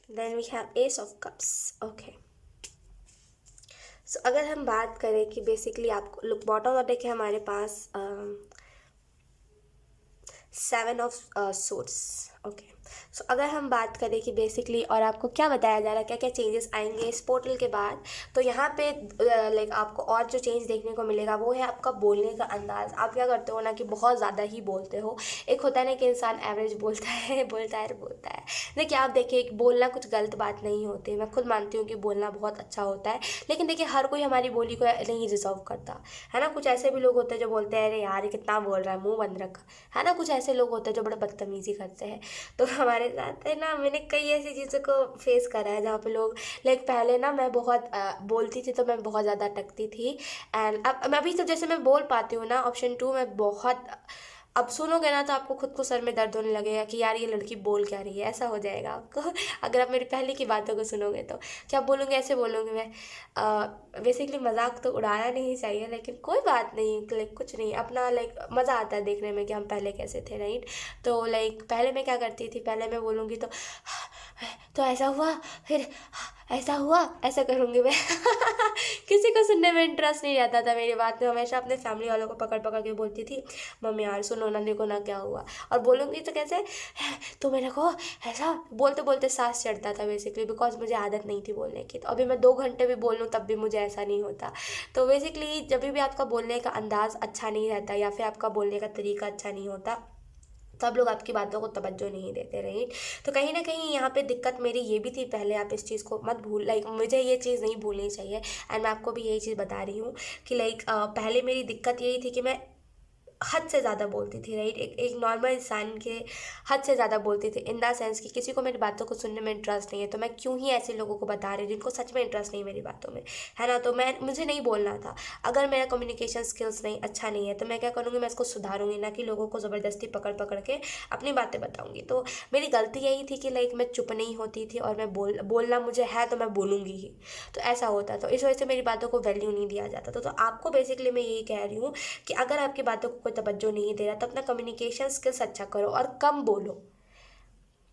then we have Ace of Cups, okay। सो अगर हम बात करें कि बेसिकली आपको लुक बॉटम ऑफ डेक है हमारे पास 7 ऑफ सोर्स, ओके। सो अगर हम बात करें कि बेसिकली और आपको क्या बताया जा रहा है, क्या क्या चेंजेस आएंगे इस पोर्टल के बाद, तो यहाँ पे लाइक आपको और जो चेंज देखने को मिलेगा वो है आपका बोलने का अंदाज़। आप क्या करते हो ना कि बहुत ज़्यादा ही बोलते हो। एक होता है ना कि इंसान एवरेज बोलता है देखिए आप देखिए बोलना कुछ गलत बात नहीं होती, मैं खुद मानती हूँ कि बोलना बहुत अच्छा होता है, लेकिन देखिए हर कोई हमारी बोली को नहीं रिजर्व करता, है ना। कुछ ऐसे भी लोग होते हैं जो बोलते हैं अरे यार ये कितना बोल रहा है, मुँह बंद रख, है ना। कुछ ऐसे लोग होते हैं जो बड़े बदतमीज़ी करते हैं। तो हमारे साथ है ना, मैंने कई ऐसी चीज़ों को फेस करा है जहाँ पे लोग लाइक पहले ना मैं बहुत बोलती थी तो मैं बहुत ज़्यादा अटकती थी, एंड अब मैं अभी तो जैसे मैं बोल पाती हूँ ना, ऑप्शन 2 में बहुत अब सुनोगे ना तो आपको खुद को सर में दर्द होने लगेगा कि यार ये लड़की बोल क्या रही है, ऐसा हो जाएगा आपको। अगर आप मेरी पहले की बातों को सुनोगे तो क्या बोलूँगी, ऐसे बोलूँगी मैं। बेसिकली मजाक तो उड़ाना नहीं चाहिए, लेकिन कोई बात नहीं, लाइक कुछ नहीं, अपना लाइक मज़ा आता है देखने में कि हम पहले कैसे थे, राइट। तो लाइक पहले मैं क्या करती थी, पहले मैं बोलूँगी तो ऐसा हुआ, फिर ऐसा हुआ, ऐसा करूँगी मैं। किसी को सुनने में इंटरेस्ट नहीं रहता था मेरी बात में, हमेशा अपने फैमिली वालों को पकड़ पकड़ के बोलती थी, मम्मी यार सुनो ना, देखो ना क्या हुआ। और बोलूँगी तो कैसे, तो मेरे को ऐसा बोलते बोलते सांस चढ़ता था बेसिकली, बिकॉज मुझे आदत नहीं थी बोलने की। तो अभी मैं 2 घंटे भी बोल लूँ तब भी मुझे ऐसा नहीं होता। तो बेसिकली जब भी आपका बोलने का अंदाज़ अच्छा नहीं रहता या फिर आपका बोलने का तरीका अच्छा नहीं होता, तब लोग आपकी बातों को तवज्जो नहीं देते, राइट। तो कहीं ना कहीं यहाँ पे दिक्कत मेरी ये भी थी पहले, आप इस चीज़ को मत भूल, लाइक मुझे ये चीज़ नहीं भूलनी चाहिए। एंड मैं आपको भी यही चीज़ बता रही हूँ कि लाइक पहले मेरी दिक्कत यही थी कि मैं हद से ज़्यादा बोलती थी, राइट। एक नॉर्मल इंसान के हद से ज़्यादा बोलती थी, इन द सेंस कि किसी को मेरी बातों को सुनने में इंटरेस्ट नहीं है तो मैं क्यों ही ऐसे लोगों को बता रही हूँ जिनको सच में इंटरेस्ट नहीं है मेरी बातों में, है ना। तो मुझे नहीं बोलना था। अगर मेरा कम्युनिकेशन स्किल्स नहीं अच्छा नहीं है तो मैं क्या करूँगी, मैं इसको सुधारूंगी, ना कि लोगों को ज़बरदस्ती पकड़ पकड़ के अपनी बातें बताऊँगी। तो मेरी गलती यही थी कि लाइक मैं चुप नहीं होती थी, और मैं बोलना मुझे है तो मैं बोलूँगी ही। तो ऐसा होता, तो इस वजह से मेरी बातों को वैल्यू नहीं दिया जाता था। तो आपको बेसिकली मैं यही कह रही हूँ कि अगर आपकी बातों को कोई तवज्जो नहीं दे रहा तो अपना कम्युनिकेशन स्किल्स अच्छा करो और कम बोलो।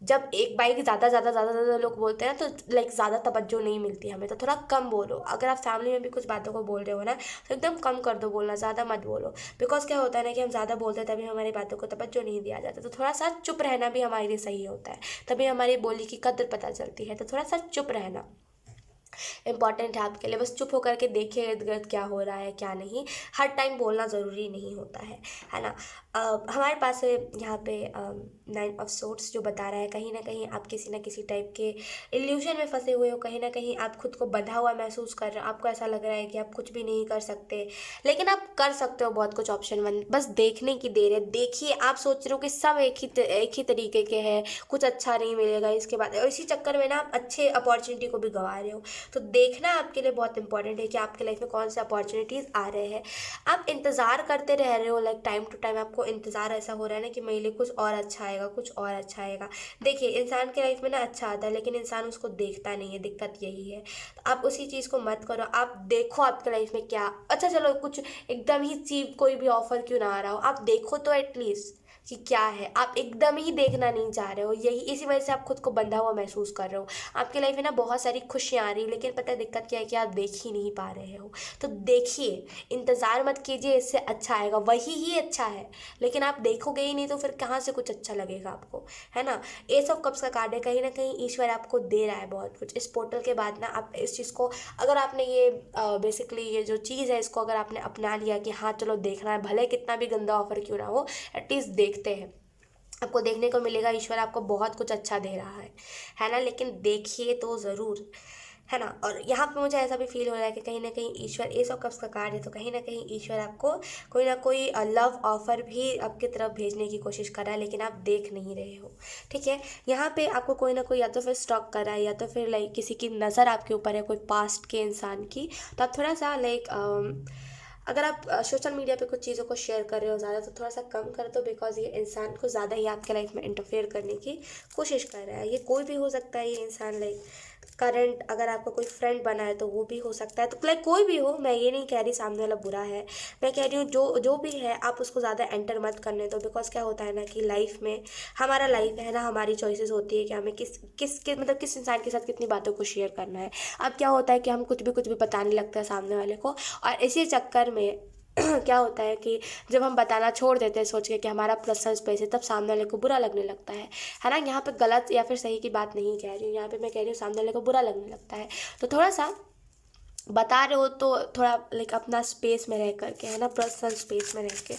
जब एक बाइक ज़्यादा ज़्यादा ज़्यादा ज़्यादा लोग बोलते हैं ना तो लाइक ज़्यादा तवज्जो नहीं मिलती हमें, तो थोड़ा कम बोलो। अगर आप फैमिली में भी कुछ बातों को बोल रहे हो ना तो एकदम कम कर दो बोलना, ज़्यादा मत बोलो। बिकॉज क्या होता है ना कि हम ज़्यादा बोलते हैं तभी हमारी बातों को तवज्जो नहीं दिया जाता, तो थोड़ा सा चुप रहना भी हमारे लिए सही होता है, तभी हमारी बोली की कद्र पता चलती है। तो थोड़ा सा चुप रहना इम्पॉर्टेंट है आपके लिए। बस चुप होकर के देखिए इर्द गिर्द क्या हो रहा है क्या नहीं, हर टाइम बोलना ज़रूरी नहीं होता है ना। हमारे पास यहाँ पे 9 ऑफ सोर्ट्स जो बता रहा है, कहीं ना कहीं आप किसी ना किसी टाइप के इल्यूजन में फंसे हुए हो, कहीं ना कहीं आप खुद को बंधा हुआ महसूस कर रहे हो, आपको ऐसा लग रहा है कि आप कुछ भी नहीं कर सकते, लेकिन आप कर सकते हो बहुत कुछ। ऑप्शन 1, बस देखने की देर है। देखिए, आप सोच रहे हो कि सब एक ही तरीके के हैं, कुछ अच्छा नहीं मिलेगा इसके बाद, और इसी चक्कर में ना आप अच्छे अपॉर्चुनिटी को भी गंवा रहे हो। तो देखना आपके लिए बहुत इंपॉर्टेंट है कि आपके लाइफ में कौन से अपॉर्चुनिटीज़ आ रहे हैं। आप इंतज़ार करते रह रहे हो, लाइक टाइम टू टाइम आपको इंतज़ार ऐसा हो रहा है ना कि मेरे लिए कुछ और अच्छा आएगा, कुछ और अच्छा आएगा। देखिए, इंसान के लाइफ में ना अच्छा आता है लेकिन इंसान उसको देखता नहीं है, दिक्कत यही है। तो आप उसी चीज़ को मत करो, आप देखो आपके लाइफ में क्या अच्छा, चलो कुछ एकदम ही चीप कोई भी ऑफर क्यों ना आ रहा हो, आप देखो तो एटलीस्ट कि क्या है। आप एकदम ही देखना नहीं चाह रहे हो, यही इसी वजह से आप खुद को बंधा हुआ महसूस कर रहे हो। आपकी लाइफ में ना बहुत सारी खुशियाँ आ रही, लेकिन पता है दिक्कत क्या है कि आप देख ही नहीं पा रहे हो। तो देखिए, इंतज़ार मत कीजिए इससे अच्छा आएगा, वही ही अच्छा है, लेकिन आप देखोगे ही नहीं तो फिर कहाँ से कुछ अच्छा लगेगा आपको, है ना। एस ऑफ कप्स का कार्ड है, कहीं ना कहीं ईश्वर आपको दे रहा है बहुत कुछ। इस पोर्टल के बाद ना आप इस चीज़ को, अगर आपने ये बेसिकली ये जो चीज़ है इसको अगर आपने अपना लिया कि हाँ चलो देखना है, भले कितना भी गंदा ऑफर क्यों ना हो, एटलीस्ट देखते हैं, आपको देखने को मिलेगा ईश्वर आपको बहुत कुछ अच्छा दे रहा है ना। लेकिन देखिए तो ज़रूर, है ना। और यहाँ पे मुझे ऐसा भी फील हो रहा है कि कहीं ना कहीं ईश्वर, एस ऑफ कप्स का कार्ड है तो कहीं ना कहीं ईश्वर आपको कोई ना कोई लव ऑफर भी आपकी तरफ भेजने की कोशिश कर रहा है, लेकिन आप देख नहीं रहे हो, ठीक है। यहाँ पे आपको कोई ना कोई या तो फिर स्टॉक कर रहा है या तो फिर लाइक किसी की नज़र आपके ऊपर है, कोई पास्ट के इंसान की। तो आप थोड़ा सा लाइक अगर आप सोशल मीडिया पे कुछ चीज़ों को शेयर कर रहे हो ज़्यादा तो थोड़ा सा कम कर दो, बिकॉज ये इंसान को ज़्यादा ही आपके लाइफ में इंटरफेयर करने की कोशिश कर रहा है। ये कोई भी हो सकता है, ये इंसान लाइक करंट, अगर आपका कोई फ्रेंड बना है तो वो भी हो सकता है। तो लाइक कोई भी हो, मैं ये नहीं कह रही सामने वाला बुरा है, मैं कह रही हूँ जो जो भी है आप उसको ज़्यादा एंटर मत करने दो। बिकॉज क्या होता है ना कि लाइफ में, हमारा लाइफ है ना, हमारी चॉइसेस होती है कि हमें मतलब किस इंसान के साथ कितनी बातों को शेयर करना है। अब क्या होता है कि हम कुछ भी बताने लगते हैं सामने वाले को, और इसी चक्कर में क्या होता है कि जब हम बताना छोड़ देते हैं सोच के कि हमारा पर्सनल स्पेस है, तब सामने वाले को बुरा लगने लगता है ना। यहाँ पे गलत या फिर सही की बात नहीं कह रही हूँ, यहाँ पे मैं कह रही हूँ सामने वाले को बुरा लगने लगता है। तो थोड़ा सा बता रहे हो तो थोड़ा लाइक अपना स्पेस में रह करके, है ना, पर्सनल स्पेस में रह के,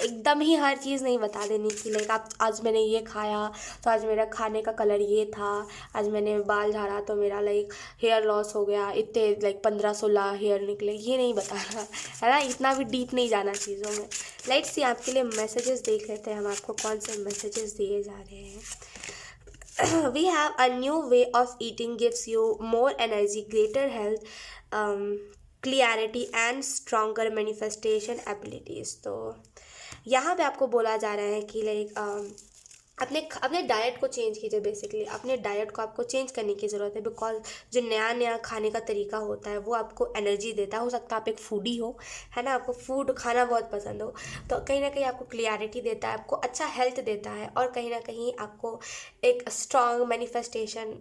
एकदम ही हर चीज़ नहीं बता देनी कि लाइक आप आज मैंने ये खाया तो आज मेरा खाने का कलर ये था, आज मैंने बाल झाड़ा तो मेरा लाइक हेयर लॉस हो गया, इतने लाइक 15-16 हेयर निकले, ये नहीं बताना, है ना। इतना भी डीप नहीं जाना चीज़ों में। लाइक सी आपके लिए मैसेजेस देख लेते हैं हम, आपको कौन से मैसेजेस दिए जा रहे हैं। We have a new way of eating gives you more energy, greater health, clarity and stronger manifestation abilities. तो यहाँ पे आपको बोला जा रहा है कि लाइक अपने अपने डाइट को चेंज कीजिए। बेसिकली अपने डाइट को आपको चेंज करने की ज़रूरत है, बिकॉज जो नया नया खाने का तरीका होता है वो आपको एनर्जी देता है। हो सकता है आप एक फूडी हो, है ना, आपको फूड खाना बहुत पसंद हो, तो कहीं ना कहीं आपको क्लियरिटी देता है, आपको अच्छा हेल्थ देता है, और कहीं ना कहीं आपको एक स्ट्रॉन्ग मैनिफेस्टेशन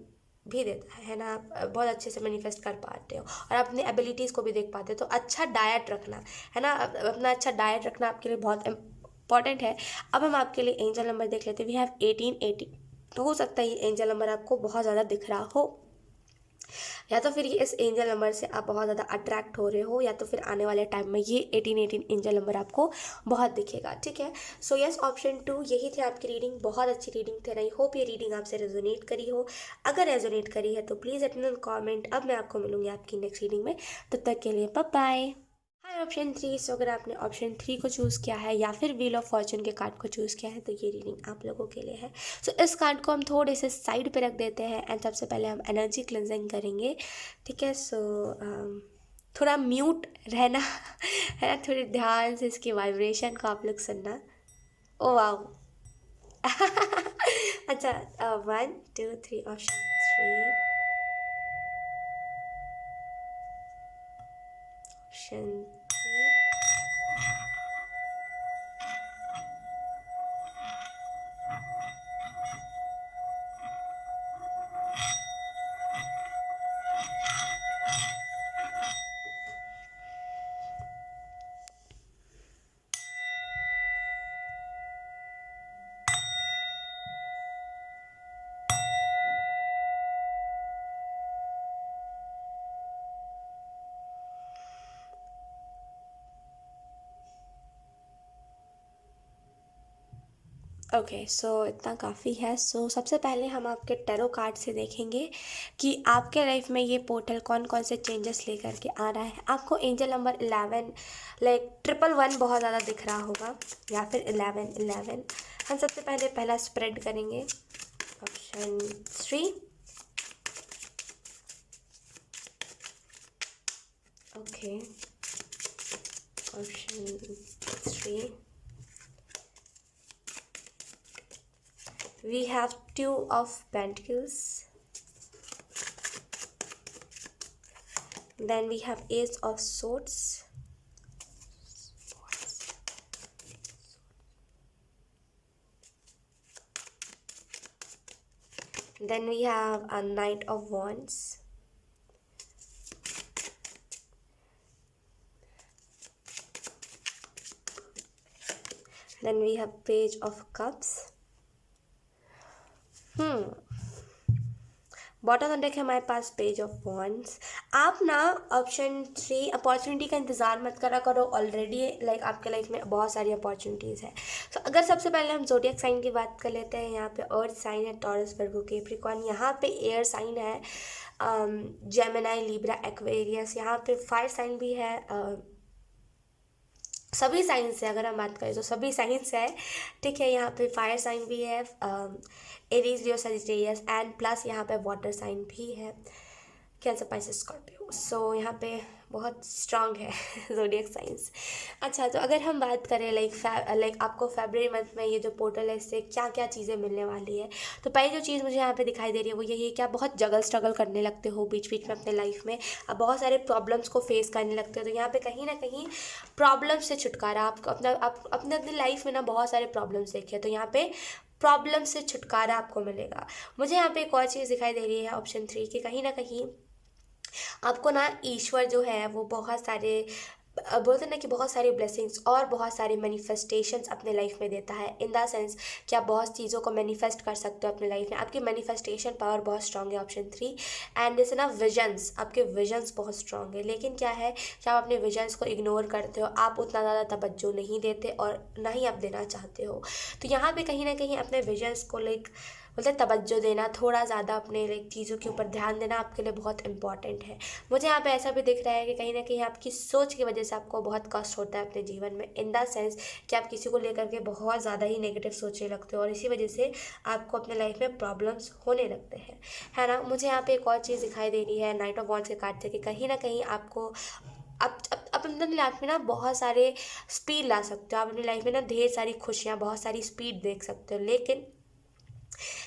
भी देता है ना। आप बहुत अच्छे से मैनिफेस्ट कर पाते हो और अपने एबिलिटीज़ को भी देख पाते हो। तो अच्छा डाइट रखना, है ना, अपना अच्छा डाइट रखना आपके लिए बहुत इंपॉर्टेंट है। अब हम आपके लिए एंजल नंबर देख लेते हैं। We have 1880। तो हो सकता है ये एंजल नंबर आपको बहुत ज़्यादा दिख रहा हो, या तो फिर ये इस एंजल नंबर से आप बहुत ज़्यादा अट्रैक्ट हो रहे हो, या तो फिर आने वाले टाइम में ये 1818 एंजल नंबर आपको बहुत दिखेगा। ठीक है, सो यस, ऑप्शन 2 यही थी आपकी रीडिंग। बहुत अच्छी रीडिंग थी। आई होप ये रीडिंग आपसे रेजोनेट करी हो। अगर रेजोनेट करी है तो प्लीज़ लेट कॉमेंट। अब मैं आपको मिलूंगी आपकी नेक्स्ट रीडिंग में, तब तक के लिए बाय बाय। हाय ऑप्शन 3। सो अगर आपने ऑप्शन 3 को चूज़ किया है या फिर व्हील ऑफ फॉर्चून के कार्ड को चूज़ किया है, तो ये रीडिंग आप लोगों के लिए है। सो इस कार्ड को हम थोड़े से साइड पे रख देते हैं एंड सबसे पहले हम एनर्जी क्लेंजिंग करेंगे। ठीक है, सो थोड़ा म्यूट रहना है ना, थोड़े ध्यान से इसकी वाइब्रेशन को आप लोग सुनना। ओ वाह अच्छा, 1 2 3, ऑप्शन 3, ऑप्शन 3। ओके, सो इतना काफ़ी है। सो सबसे पहले हम आपके टैरो कार्ड से देखेंगे कि आपके लाइफ में ये पोर्टल कौन कौन से चेंजेस लेकर के आ रहा है। आपको एंजल नंबर 11 लाइक 111 बहुत ज़्यादा दिख रहा होगा, या फिर 1111। हम सबसे पहले पहला स्प्रेड करेंगे, option 3। Okay, option 3। We have 2 of Pentacles. Then we have Ace of Swords. Then we have a Knight of Wands. Then we have Page of Cups. Bottom deck है हमारे पास पेज ऑफ वॉन्ड्स। आप ना ऑप्शन 3 अपॉर्चुनिटी का इंतज़ार मत करा करो, ऑलरेडी लाइक आपके लाइफ में बहुत सारी अपॉर्चुनिटीज़ है। तो अगर सबसे पहले हम ज़ोडिएक साइन की बात कर लेते हैं, यहाँ पे अर्थ साइन है टॉरस, वर्गो, कैप्रिकॉर्न। यहाँ पे एयर साइन है जेमिनी, लिब्रा, एक्वेरियस। यहाँ पे फायर साइन भी है। सभी साइंस है, अगर हम बात करें तो सभी साइंस है। ठीक है, यहाँ पे फायर साइन भी है, Aries, Leo, Sagittarius, and plus यहाँ पे वाटर साइन भी है, कैंसर, पाइसेस, स्कॉर्पियो। सो यहाँ पे बहुत स्ट्रांग है ज़ोडिएक साइंस। अच्छा, तो अगर हम बात करें लाइक आपको फरवरी मंथ में ये जो पोर्टल है इससे क्या क्या चीज़ें मिलने वाली है, तो पहली जो चीज़ मुझे यहाँ पे दिखाई दे रही है वो यही है कि आप बहुत स्ट्रगल करने लगते हो बीच बीच में अपने लाइफ में। आप बहुत सारे प्रॉब्लम्स को फेस करने लगते हो। तो यहाँ पे कहीं ना कहीं प्रॉब्लम से छुटकारा, आपको अपने अपनी लाइफ में ना बहुत सारे प्रॉब्लम्स देखे, तो यहाँ पे प्रॉब्लम से छुटकारा आपको मिलेगा। मुझे यहाँ पे एक और चीज़ दिखाई दे रही है ऑप्शन 3 की कहीं ना कहीं आपको ना ईश्वर जो है वो बहुत सारे बोलते हैं ना कि बहुत सारी ब्लेसिंग्स और बहुत सारे मैनिफेस्टेशंस अपने लाइफ में देता है, इन द सेंस कि आप बहुत चीज़ों को मैनिफेस्ट कर सकते हो अपने लाइफ में। आपकी मैनिफेस्टेशन पावर बहुत स्ट्रांग है, ऑप्शन 3। एंड जैसे ना विजन्स, आपके विजन्स बहुत स्ट्रांग है, लेकिन क्या है जब आप अपने विजन्स को इग्नोर करते हो, आप उतना ज़्यादा तवज्जो नहीं देते और ना ही आप देना चाहते हो। तो यहाँ पे कहीं ना कहीं अपने विजन्स को लाइक बोलते तवज्जो देना, थोड़ा ज़्यादा अपने लाइक चीज़ों के ऊपर ध्यान देना आपके लिए बहुत इंपॉर्टेंट है। मुझे यहाँ पे ऐसा भी दिख रहा है कि कहीं ना कहीं आपकी सोच की वजह से आपको बहुत कष्ट होता है अपने जीवन में, इन द सेंस कि आप किसी को लेकर के बहुत ज़्यादा ही नेगेटिव सोचने लगते हो और इसी वजह से आपको अपने लाइफ में प्रॉब्लम्स होने लगते हैं, है ना। मुझे यहाँ पे एक और चीज़ दिखाई दे रही है नाइट ऑफ वॉन्ड्स के कार्ड से कि कहीं ना कहीं आपको अब आप अपनी लाइफ में ना बहुत सारे स्पीड ला सकते हो, आप अपनी लाइफ में ना ढेर सारी खुशियाँ, बहुत सारी स्पीड देख सकते हो। लेकिन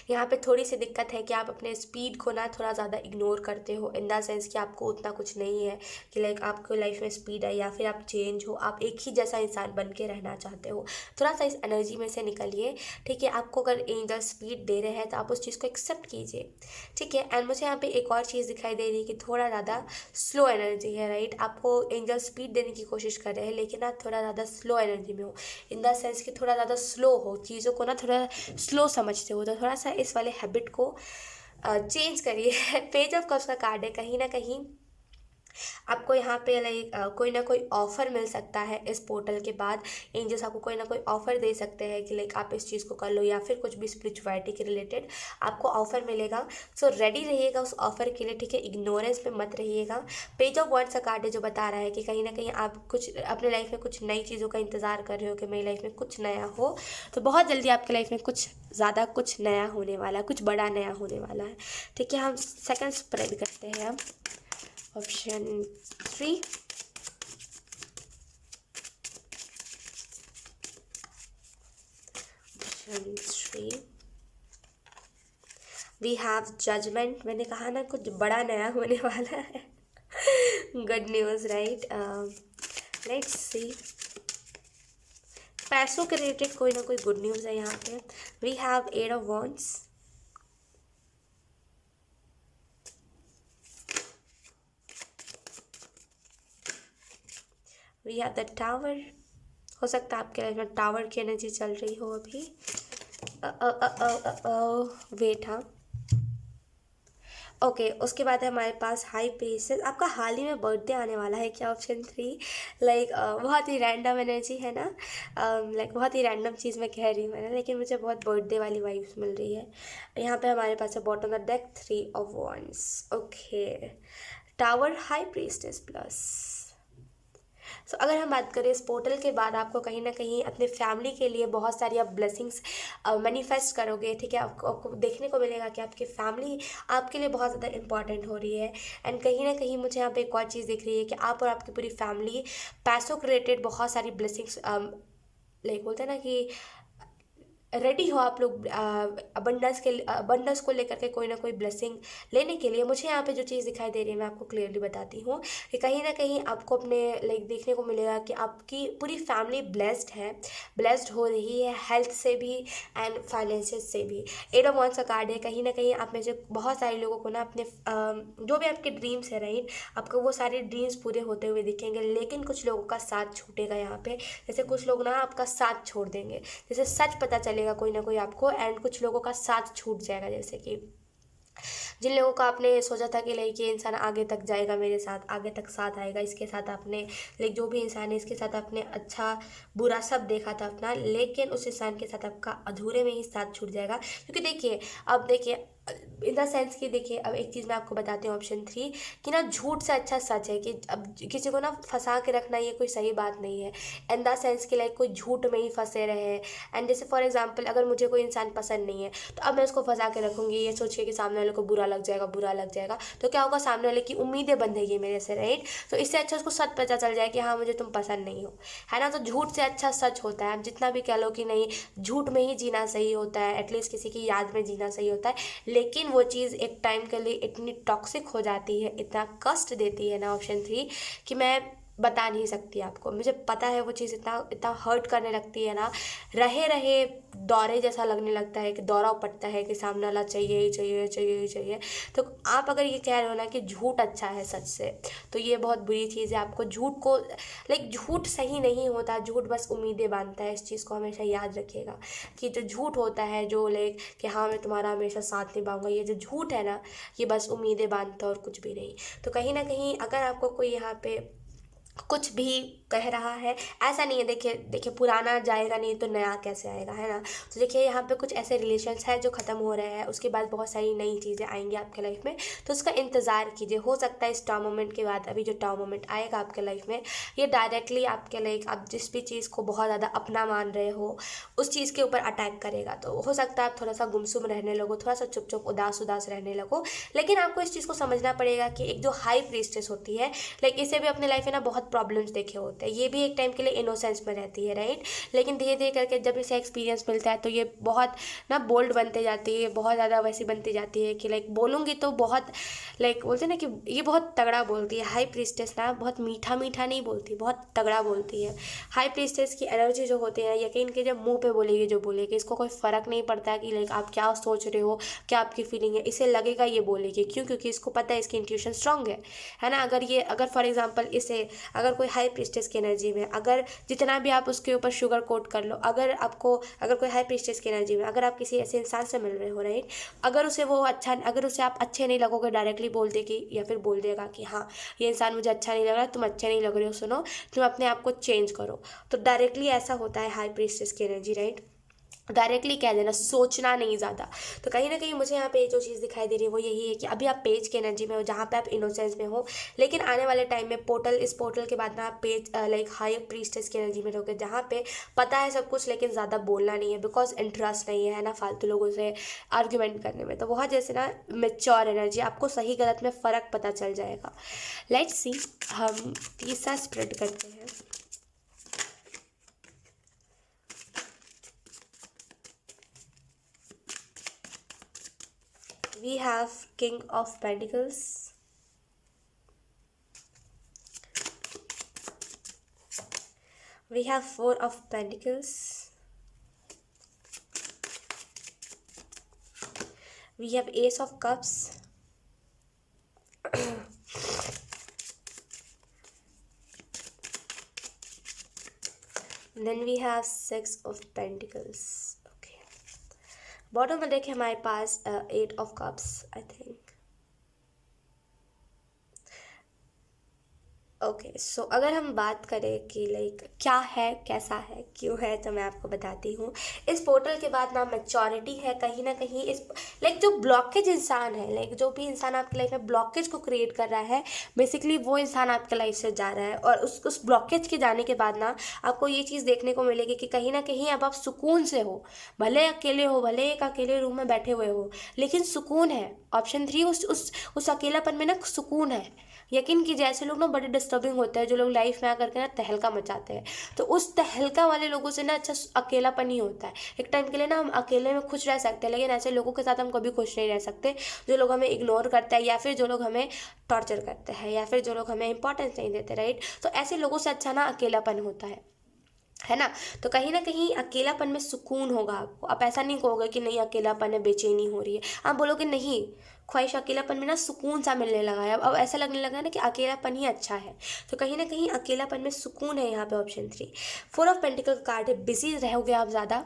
यहाँ पे थोड़ी सी दिक्कत है कि आप अपने स्पीड को ना थोड़ा ज़्यादा इग्नोर करते हो, इन द सेंस कि आपको उतना कुछ नहीं है कि लाइक आपको लाइफ में स्पीड है या फिर आप चेंज हो, आप एक ही जैसा इंसान बन के रहना चाहते हो। थोड़ा सा इस एनर्जी में से निकलिए, ठीक है। आपको अगर एंजल स्पीड दे रहे हैं तो आप उस चीज़ को एक्सेप्ट कीजिए, ठीक है। एंड मुझे यहाँ पे एक और चीज़ दिखाई दे रही है कि थोड़ा ज़्यादा स्लो एनर्जी है, राइट। आपको एंजल स्पीड देने की कोशिश कर रहे हैं लेकिन आप थोड़ा ज़्यादा स्लो एनर्जी में हो, इन द सेंस कि थोड़ा ज़्यादा स्लो हो, चीज़ों को ना थोड़ा स्लो समझते हो। तो थोड़ा सा इस वाले हैबिट को चेंज करिए। पेज ऑफ कप्स का कार्ड है, कहीं ना कहीं आपको यहाँ पे लाइक कोई ना कोई ऑफ़र मिल सकता है इस पोर्टल के बाद। एंजल्स आपको कोई ना कोई ऑफ़र दे सकते हैं कि लाइक आप इस चीज़ को कर लो, या फिर कुछ भी स्पिरिचुअलिटी के रिलेटेड आपको ऑफ़र मिलेगा। सो रेडी रहिएगा उस ऑफ़र के लिए, ठीक है। इग्नोरेंस में मत रहिएगा। पेज ऑफ वर्ड्स का कार्ड है जो बता रहा है कि कहीं ना कहीं आप कुछ अपने लाइफ में कुछ नई चीज़ों का इंतज़ार कर रहे हो कि मेरी लाइफ में कुछ नया हो। तो बहुत जल्दी आपकी लाइफ में कुछ ज़्यादा कुछ नया होने वाला है, कुछ बड़ा नया होने वाला है, ठीक है। हम सेकंड स्प्रेड करते हैं अब। Option 3, option 3 we have judgement. मैंने कहा ना कुछ बड़ा नया होने वाला है। Good news, right. Let's see, पैसों के रिलेटेड कोई ना कोई गुड न्यूज़ है यहाँ पे। We have 8 of wands, we have the tower. हो सकता है आपके लाइफ में टावर की एनर्जी चल रही हो अभी। वेट, हाँ, ओके। उसके बाद है हमारे पास हाई प्रीस्टेस। आपका हाल ही में बर्थडे आने वाला है क्या? ऑप्शन 3, लाइक बहुत ही रैंडम एनर्जी है ना, लाइक बहुत ही रैंडम चीज़ मैं कह रही हूँ मैंने, लेकिन मुझे बहुत बर्थडे वाली वाइब्स मिल रही है। यहाँ पे हमारे पास है bottom of the deck 3 of wands, okay. Tower, high priestess plus. So अगर हम बात करें इस पोर्टल के बाद, आपको कहीं ना कहीं अपने फैमिली के लिए बहुत सारी आप ब्लेसिंग्स मैनिफेस्ट करोगे, ठीक है। आपको देखने को मिलेगा कि आपकी फैमिली आपके लिए बहुत ज़्यादा इंपॉर्टेंट हो रही है। एंड कहीं ना कहीं मुझे यहाँ पे एक और चीज़ दिख रही है कि आप और आपकी पूरी फैमिली पैसों के रिलेटेड बहुत सारी ब्लेसिंग्स, लाइक बोलते हैं ना कि रेडी हो आप लोग अबंडेंस को लेकर के कोई ना कोई ब्लेसिंग लेने के लिए। मुझे यहाँ पे जो चीज़ दिखाई दे रही है मैं आपको क्लियरली बताती हूँ कि कहीं ना कहीं आपको अपने लाइक देखने को मिलेगा कि आपकी पूरी फैमिली ब्लेस्ड है, ब्लेस्ड हो रही है, हेल्थ से भी एंड फाइनेंशियल से भी। 8 ऑफ वॉन्ड्स का कार्ड है, कहीं ना कहीं आप में से बहुत सारे लोगों को ना अपने जो भी आपके ड्रीम्स है, राइट, आपको वो सारे ड्रीम्स पूरे होते हुए दिखेंगे। लेकिन कुछ लोगों का साथ छूटेगा यहाँ पे, जैसे कुछ लोग ना आपका साथ छोड़ देंगे, जैसे सच पता चलेगा कोई ना कोई आपको, एंड कुछ लोगों का साथ छूट जाएगा। जैसे कि जिन लोगों का आपने सोचा था कि लाइक ये इंसान आगे तक जाएगा मेरे साथ, आगे तक साथ आएगा, इसके साथ आपने लाइक जो भी इंसान है इसके साथ आपने अच्छा बुरा सब देखा था अपना, लेकिन उस इंसान के साथ आपका अधूरे में ही साथ छूट जाएगा। क्योंकि देखिए, अब देखिए इन द सेंस कि देखिए, अब एक चीज़ मैं आपको बताती हूँ ऑप्शन 3 कि ना झूठ से अच्छा सच है। कि अब किसी को ना फंसा के रखना ये कोई सही बात नहीं है, इन द सेंस कि लाइक कोई झूठ में ही फंसे रहे। एंड जैसे फॉर एग्जांपल अगर मुझे कोई इंसान पसंद नहीं है तो अब मैं उसको फंसा के रखूँगी ये सोच के कि सामने वाले को बुरा लग जाएगा, बुरा लग जाएगा, तो क्या होगा, सामने वाले की उम्मीदें बंधेगी मेरे से, राइट। तो इससे अच्छा उसको सच पता चल जाए कि हाँ मुझे तुम पसंद नहीं हो, है ना। तो झूठ से अच्छा सच होता है। आप जितना भी कह लो कि नहीं झूठ में ही जीना सही होता है, एटलीस्ट किसी की याद में जीना सही होता है, लेकिन वो चीज़ एक टाइम के लिए इतनी टॉक्सिक हो जाती है, इतना कष्ट देती है ना ऑप्शन 3 कि मैं बता नहीं सकती आपको। मुझे पता है वो चीज़ इतना इतना हर्ट करने लगती है ना, रहे रहे दौरे जैसा लगने लगता है कि दौरा उपटता है कि सामने वाला चाहिए ही चाहिए, चाहिए ही चाहिए। तो आप अगर ये कह रहे हो ना कि झूठ अच्छा है सच से, तो ये बहुत बुरी चीज़ है। आपको झूठ को लाइक झूठ सही नहीं होता, झूठ बस उम्मीदें बांधता है। इस चीज़ को हमेशा याद रखिएगा कि जो झूठ होता है, जो लाइक कि हाँ मैं तुम्हारा हमेशा साथ निभाऊंगा, ये जो झूठ है ना, ये बस उम्मीदें बांधता है और कुछ भी नहीं। तो कहीं ना कहीं अगर आपको कोई यहाँ पे कुछ भी कह रहा है, ऐसा नहीं है, देखिए देखिए पुराना जाएगा नहीं तो नया कैसे आएगा, है ना। तो देखिए यहाँ पे कुछ ऐसे रिलेशंस हैं जो ख़त्म हो रहे हैं, उसके बाद बहुत सारी नई चीज़ें आएंगी आपके लाइफ में, तो उसका इंतज़ार कीजिए। हो सकता है इस टाउ मोमेंट के बाद अभी जो टाउ मोमेंट आएगा आपके लाइफ में, ये डायरेक्टली आपके लाइक आप जिस भी चीज़ को बहुत ज़्यादा अपना मान रहे हो उस चीज़ के ऊपर अटैक करेगा। तो हो सकता है आप थोड़ा सा गुमसुम रहने लगो, थोड़ा सा चुप चुप उदास उदास रहने लगो, लेकिन आपको इस चीज़ को समझना पड़ेगा कि एक जो हाई प्रीस्टेस होती है, लाइक इसे भी अपने लाइफ में ना बहुत बहुत प्रॉब्लम्स देखे होते हैं, ये भी एक टाइम के लिए इनोसेंस में रहती है, राइट। लेकिन धीरे धीरे करके जब इसे एक्सपीरियंस मिलता है तो ये बहुत ना बोल्ड बनते जाती है, बहुत ज़्यादा वैसी बनती जाती है कि लाइक बोलूँगी तो बहुत लाइक बोलते हैं ना कि ये बहुत तगड़ा बोलती है। हाई प्रीस्टेस ना बहुत मीठा मीठा नहीं बोलती, बहुत तगड़ा बोलती है। हाई प्रीस्टेस की एनर्जी जो होती है, यकीन कि जब मुंह पे बोलेगी जो बोलेगी, इसको कोई फ़र्क नहीं पड़ता कि लाइक आप क्या सोच रहे हो, क्या आपकी फीलिंग है, इसे लगेगा ये बोलेगी। क्यों? क्योंकि इसको पता है इसकी इंट्यूशन स्ट्रांग है ना। अगर फॉर एग्जांपल इसे अगर कोई हाई प्रीस्टेस की एनर्जी में अगर जितना भी आप उसके ऊपर शुगर कोट कर लो, अगर कोई हाई प्रीस्टेस की एनर्जी में अगर आप किसी ऐसे इंसान से मिल रहे हो, राइट, अगर उसे आप अच्छे नहीं लगोगे, डायरेक्टली बोल देगी या फिर बोल देगा कि हाँ ये इंसान मुझे अच्छा नहीं लग रहा, तुम अच्छे नहीं लग रहे हो, सुनो तुम अपने आप को चेंज करो। तो डायरेक्टली ऐसा होता है हाई प्रीस्टेस की एनर्जी, राइट। डायरेक्टली कह देना, सोचना नहीं ज़्यादा। तो कहीं ना कहीं मुझे यहाँ पे जो चीज़ दिखाई दे रही है वो यही है कि अभी आप पेज की एनर्जी में हो, जहाँ पे आप इनोसेंस में हो, लेकिन आने वाले टाइम में इस पोर्टल के बाद ना आप पेज लाइक हाई प्रीस्टेस की एनर्जी में रहोगे, जहाँ पे पता है सब कुछ लेकिन ज़्यादा बोलना नहीं है, बिकॉज इंटरेस्ट नहीं है ना फालतू लोगों से आर्ग्यूमेंट करने में। तो बहुत जैसे ना मेच्योर एनर्जी, आपको सही गलत में फ़र्क पता चल जाएगा। लेट्स सी, हम तीसरा स्प्रेड करते हैं। We have King of Pentacles, we have Four of Pentacles, we have Ace of Cups, then we have Six of Pentacles. Bottom में देखें हमारे पास 8 of Cups, I think. Okay so अगर हम बात करें कि लाइक क्या है, कैसा है, क्यों है, तो मैं आपको बताती हूँ। इस पोर्टल के बाद ना मैच्योरिटी है कहीं ना कहीं। इस लाइक जो ब्लॉकेज इंसान है, लाइक जो भी इंसान आपकी लाइफ में ब्लॉकेज को क्रिएट कर रहा है, बेसिकली वो इंसान आपके लाइफ से जा रहा है। और उस ब्लॉकेज के जाने के बाद ना आपको ये चीज़ देखने को मिलेगी कि कहीं ना कहीं अब आप सुकून से हो, भले अकेले हो, भले एक अकेले रूम में बैठे हुए हो, लेकिन सुकून है। ऑप्शन 3, उस अकेलापन में ना सुकून है। यकीन कीजिए ऐसे लोग ना बड़े डिस्टर्बिंग होते हैं, जो लोग लाइफ में आकर के ना तहलका मचाते हैं। तो उस तहलका वाले लोगों से ना अच्छा अकेलापन ही होता है। एक टाइम के लिए ना हम अकेले में खुश रह सकते हैं, लेकिन ऐसे लोगों के साथ हम कभी खुश नहीं रह सकते जो लोग हमें इग्नोर करते हैं, या फिर जो लोग हमें टॉर्चर करते हैं, या फिर जो लोग हमें इंपॉर्टेंस नहीं देते, राइट। तो ऐसे लोगों से अच्छा ना अकेलापन होता है ना। तो कहीं ना कहीं अकेलापन में सुकून होगा आपको। आप ऐसा नहीं कहोगे कि नहीं अकेलापन है, बेचैनी हो रही है, आप बोलोगे नहीं, ख्वाहिश अकेलापन में ना सुकून सा मिलने लगा है। अब ऐसा लगने लगा ना कि अकेलापन ही अच्छा है। तो कहीं ना कहीं अकेलापन में सुकून है यहाँ पे। ऑप्शन 3, 4 ऑफ पेंटिकल का कार्ड है। बिजी रहोगे आप ज़्यादा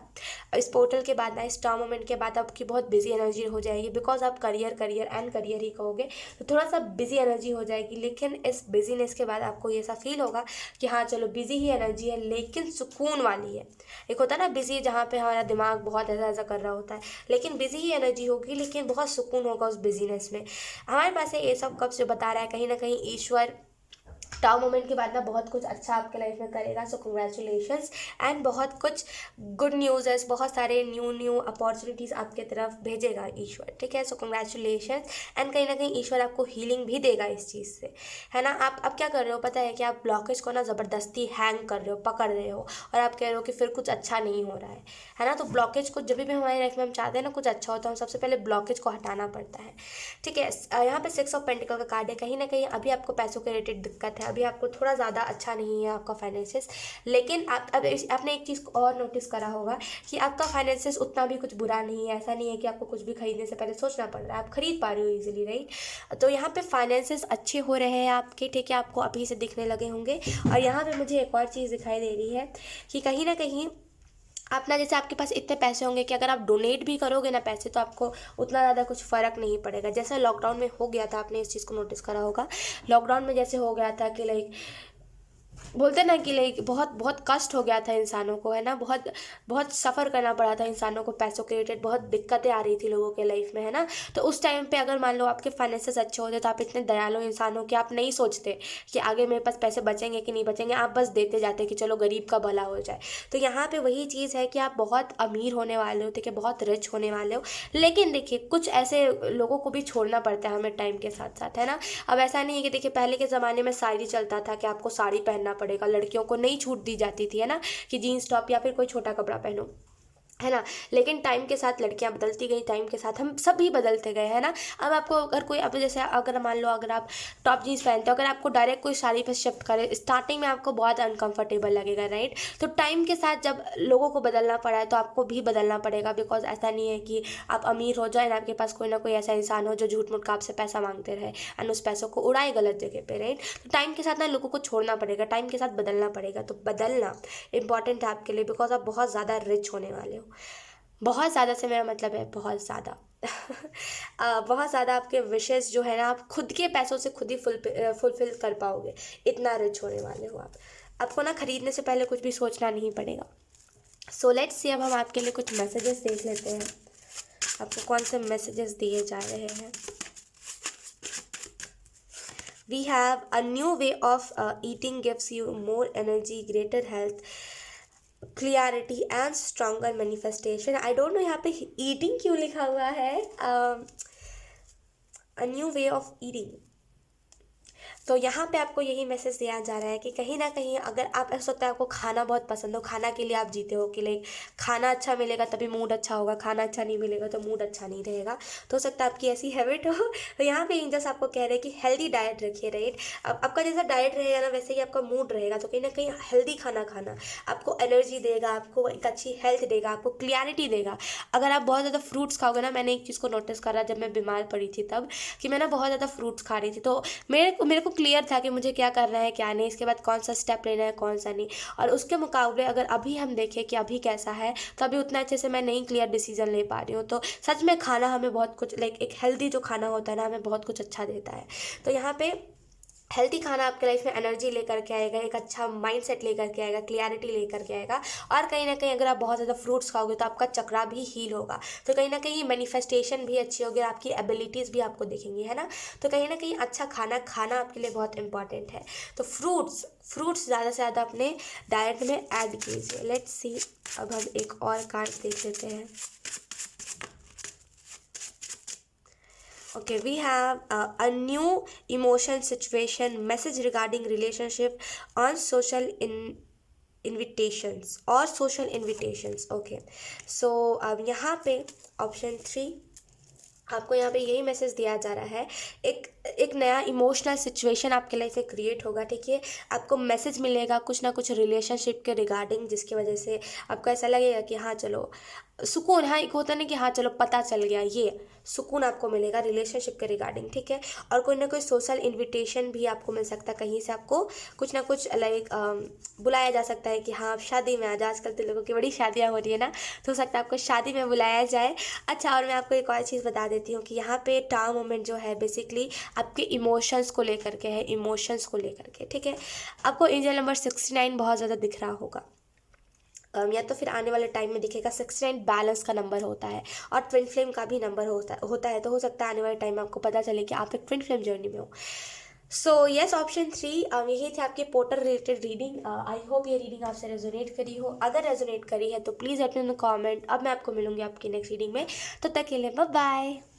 इस पोर्टल के बाद ना, इस टर्म मोमेंट के बाद आपकी बहुत बिजी एनर्जी हो जाएगी, बिकॉज आप करियर ही कहोगे, तो थोड़ा सा बिजी एनर्जी हो जाएगी। लेकिन इस बिजीनेस के बाद आपको ये सा फील होगा कि हाँ चलो बिजी ही एनर्जी है लेकिन सुकून वाली है। एक होता है ना बिजी, जहाँ पे हमारा दिमाग बहुत ऐसा ऐसा कर रहा होता है, लेकिन बिजी ही एनर्जी होगी, लेकिन बहुत सुकून होगा उस बिजीनेस में। हमारे पास है एस ऑफ कप्स, जो बता रहा है कहीं ना कहीं ईश्वर टाउ मोमेंट के बाद ना बहुत कुछ अच्छा आपके लाइफ में करेगा। सो कंग्रेचुलेशंस एंड बहुत कुछ गुड न्यूज़ है, बहुत सारे न्यू अपॉर्चुनिटीज़ आपके तरफ भेजेगा ईश्वर, ठीक है। सो कंग्रेचुलेशंस एंड कहीं ना कहीं ईश्वर आपको हीलिंग भी देगा इस चीज़ से, है ना। आप अब क्या कर रहे हो पता है कि आप ब्लॉकेज को ना ज़बरदस्ती हैंग कर रहे हो, पकड़ रहे हो, और आप कह रहे हो कि फिर कुछ अच्छा नहीं हो रहा है ना। तो ब्लॉकेज को जब भी हमारी लाइफ में हम चाहते हैं ना कुछ अच्छा होता है, हम सबसे पहले ब्लॉकेज को हटाना पड़ता है, ठीक है। यहाँ पे 6 ऑफ पेंटिकल का कार्ड है। कहीं ना कहीं अभी आपको पैसों के रिलेटेड दिक्कत है, अभी आपको थोड़ा ज़्यादा अच्छा नहीं है आपका फाइनेंसेस, लेकिन आपने एक चीज़ और नोटिस करा होगा कि आपका फाइनेंसेस उतना भी कुछ बुरा नहीं है। ऐसा नहीं है कि आपको कुछ भी खरीदने से पहले सोचना पड़ रहा है, आप खरीद पा रहे हो इजीली, राइट। तो यहाँ पे फाइनेंसेस अच्छे हो रहे हैं आपके, ठीक है, आपको अभी से दिखने लगे होंगे। और यहाँ पे मुझे एक और चीज़ दिखाई दे रही है कि कहीं ना कहीं आप ना, जैसे आपके पास इतने पैसे होंगे कि अगर आप डोनेट भी करोगे ना पैसे, तो आपको उतना ज़्यादा कुछ फ़र्क नहीं पड़ेगा। जैसे लॉकडाउन में हो गया था, आपने इस चीज़ को नोटिस करा होगा। लॉकडाउन में जैसे हो गया था कि लाइक बोलते ना कि लाइक बहुत बहुत कष्ट हो गया था इंसानों को, है ना, बहुत बहुत सफ़र करना पड़ा था इंसानों को पैसों के रिलेटेड, बहुत दिक्कतें आ रही थी लोगों के लाइफ में, है ना। तो उस टाइम पे अगर मान लो आपके फाइनेंसेस अच्छे होते तो आप इतने दयालु इंसान हो कि आप नहीं सोचते कि आगे मेरे पास पैसे बचेंगे कि नहीं बचेंगे, आप बस देते जाते कि चलो गरीब का भला हो जाए। तो यहाँ पे वही चीज़ है कि आप बहुत अमीर होने वाले हो, ठीक है, बहुत रिच होने वाले हो, लेकिन देखिए कुछ ऐसे लोगों को भी छोड़ना पड़ता है हमें टाइम के साथ साथ, है ना। अब ऐसा नहीं है कि देखिए पहले के ज़माने में साड़ी चलता था कि आपको साड़ी पहनना पड़ेगा, लड़कियों को नहीं छूट दी जाती थी, है ना, कि जीन्स टॉप या फिर कोई छोटा कपड़ा पहनो, है ना। लेकिन टाइम के साथ लड़कियां बदलती गई, टाइम के साथ हम सभी बदलते गए, है ना। अब आपको अगर कोई, अब जैसे अगर मान लो अगर आप टॉप जीन्स पहनते हो, अगर आपको डायरेक्ट कोई साड़ी पे शिफ्ट करे, स्टार्टिंग में आपको बहुत अनकंफर्टेबल लगेगा, राइट। तो टाइम के साथ जब लोगों को बदलना पड़ा है तो आपको भी बदलना पड़ेगा, बिकॉज ऐसा नहीं है कि आप अमीर हो जाए, आपके पास कोई ना कोई ऐसा इंसान हो जो झूठ मूठ का आपसे पैसा मांगते रहे एंड उस पैसों को उड़ाए गलत जगह पे, राइट। तो टाइम के साथ ना लोगों को छोड़ना पड़ेगा, टाइम के साथ बदलना पड़ेगा। तो बदलना इंपॉर्टेंट है आपके लिए, बिकॉज आप बहुत ज़्यादा रिच होने वाले हो। बहुत ज़्यादा से मेरा मतलब है बहुत ज़्यादा। बहुत ज़्यादा आपके विशेस जो है ना आप खुद के पैसों से खुद ही फुलफिल कर पाओगे, इतना रिच होने वाले हो आप। आपको ना खरीदने से पहले कुछ भी सोचना नहीं पड़ेगा। सो लेट्स सी, अब हम आपके लिए कुछ मैसेजेस देख लेते हैं, आपको कौन से मैसेजेस दिए जा रहे हैं। We have a new way of eating gives you more energy, greater health, clarity and stronger manifestation. I don't know यहाँ पे ईटिंग क्यों लिखा हुआ है, a new way of eating. तो यहाँ पे आपको यही मैसेज दिया जा रहा है कि कहीं ना कहीं अगर आप, ऐसा होता है आपको खाना बहुत पसंद हो, खाना के लिए आप जीते हो कि लाइक खाना अच्छा मिलेगा तभी मूड अच्छा होगा, खाना अच्छा नहीं मिलेगा तो मूड अच्छा नहीं रहेगा, तो हो सकता है आपकी ऐसी हैबिट हो। तो यहाँ पे एंजल्स आपको कह रहे हैं कि हेल्दी डाइट रखिए, राइट। अब आपका जैसा डाइट रहेगा ना वैसे ही आपका मूड रहेगा, तो कहीं ना कहीं हेल्दी खाना खाना आपको एनर्जी देगा, आपको एक अच्छी हेल्थ देगा, आपको क्लियरिटी देगा। अगर आप बहुत ज़्यादा फ्रूट्स खाओगे ना, मैंने एक चीज़ को नोटिस करा जब मैं बीमार पड़ी थी तब, कि मैं ना बहुत ज़्यादा फ्रूट्स खा रही थी, तो मेरे को क्लियर था कि मुझे क्या करना है क्या नहीं, इसके बाद कौन सा स्टेप लेना है कौन सा नहीं। और उसके मुकाबले अगर अभी हम देखें कि अभी कैसा है, तो अभी उतना अच्छे से मैं नहीं क्लियर डिसीजन ले पा रही हूँ। तो सच में खाना हमें बहुत कुछ, लाइक एक हेल्दी जो खाना होता है ना, हमें बहुत कुछ अच्छा देता है। तो यहाँ पे हेल्दी खाना आपके लाइफ में एनर्जी लेकर के आएगा, एक अच्छा माइंडसेट लेकर के आएगा, क्लियरिटी लेकर के आएगा। और कहीं ना कहीं अगर आप बहुत ज़्यादा फ्रूट्स खाओगे तो आपका चक्रा भी हील होगा, तो कहीं ना कहीं मैनिफेस्टेशन भी अच्छी होगी, आपकी एबिलिटीज़ भी आपको दिखेंगी, है ना। तो कहीं ना कहीं अच्छा खाना खाना आपके लिए बहुत इंपॉर्टेंट है। तो फ्रूट्स ज़्यादा से ज़्यादा अपने डाइट में ऐड कीजिए। लेट्स सी, अब हम एक और कार्ड देख लेते हैं। Okay, we have a new emotion situation message regarding relationship on social invitations or social invitations. Okay, so अब यहाँ पे ऑप्शन 3 आपको यहाँ पे यही मैसेज दिया जा रहा है, एक एक नया इमोशनल सिचुएशन आपके लाइफ में क्रिएट होगा, ठीक है। आपको मैसेज मिलेगा कुछ ना कुछ रिलेशनशिप के रिगार्डिंग, जिसकी वजह से आपको ऐसा लगेगा कि हाँ चलो सुकून, हाँ एक होता है ना कि हाँ चलो पता चल गया, ये सुकून आपको मिलेगा रिलेशनशिप के रिगार्डिंग, ठीक है। और कोई ना कोई सोशल इन्विटेशन भी आपको मिल सकता है, कहीं से आपको कुछ ना कुछ लाइक बुलाया जा सकता है कि हाँ आप शादी में आ जाओ। आजकल तो लोगों की बड़ी शादियाँ हो रही है ना, तो हो सकता है आपको शादी में बुलाया जाए। अच्छा, और मैं आपको एक और चीज़ बता देती हूँ कि यहाँ पे टाव मोमेंट जो है बेसिकली आपके इमोशंस को लेकर के है, इमोशंस को लेकर के, ठीक है। आपको एंजल नंबर 69 बहुत ज़्यादा दिख रहा होगा, या तो फिर आने वाले टाइम में दिखेगा। 69 बैलेंस का नंबर होता है और ट्विन फ्लेम का भी नंबर होता है, तो हो सकता है आने वाले टाइम में आपको पता चले कि आप एक ट्विन फ्लेम जर्नी में हो। सो यस, ऑप्शन 3 यही थे आपके portal related reading. I hope ये रीडिंग आपसे रेजोनेट करी हो। अगर रेजोनेट करी है तो please let me know comment. अब मैं आपको मिलूंगी आपकी नेक्स्ट रीडिंग में, तब तक के लिए बाय बाय।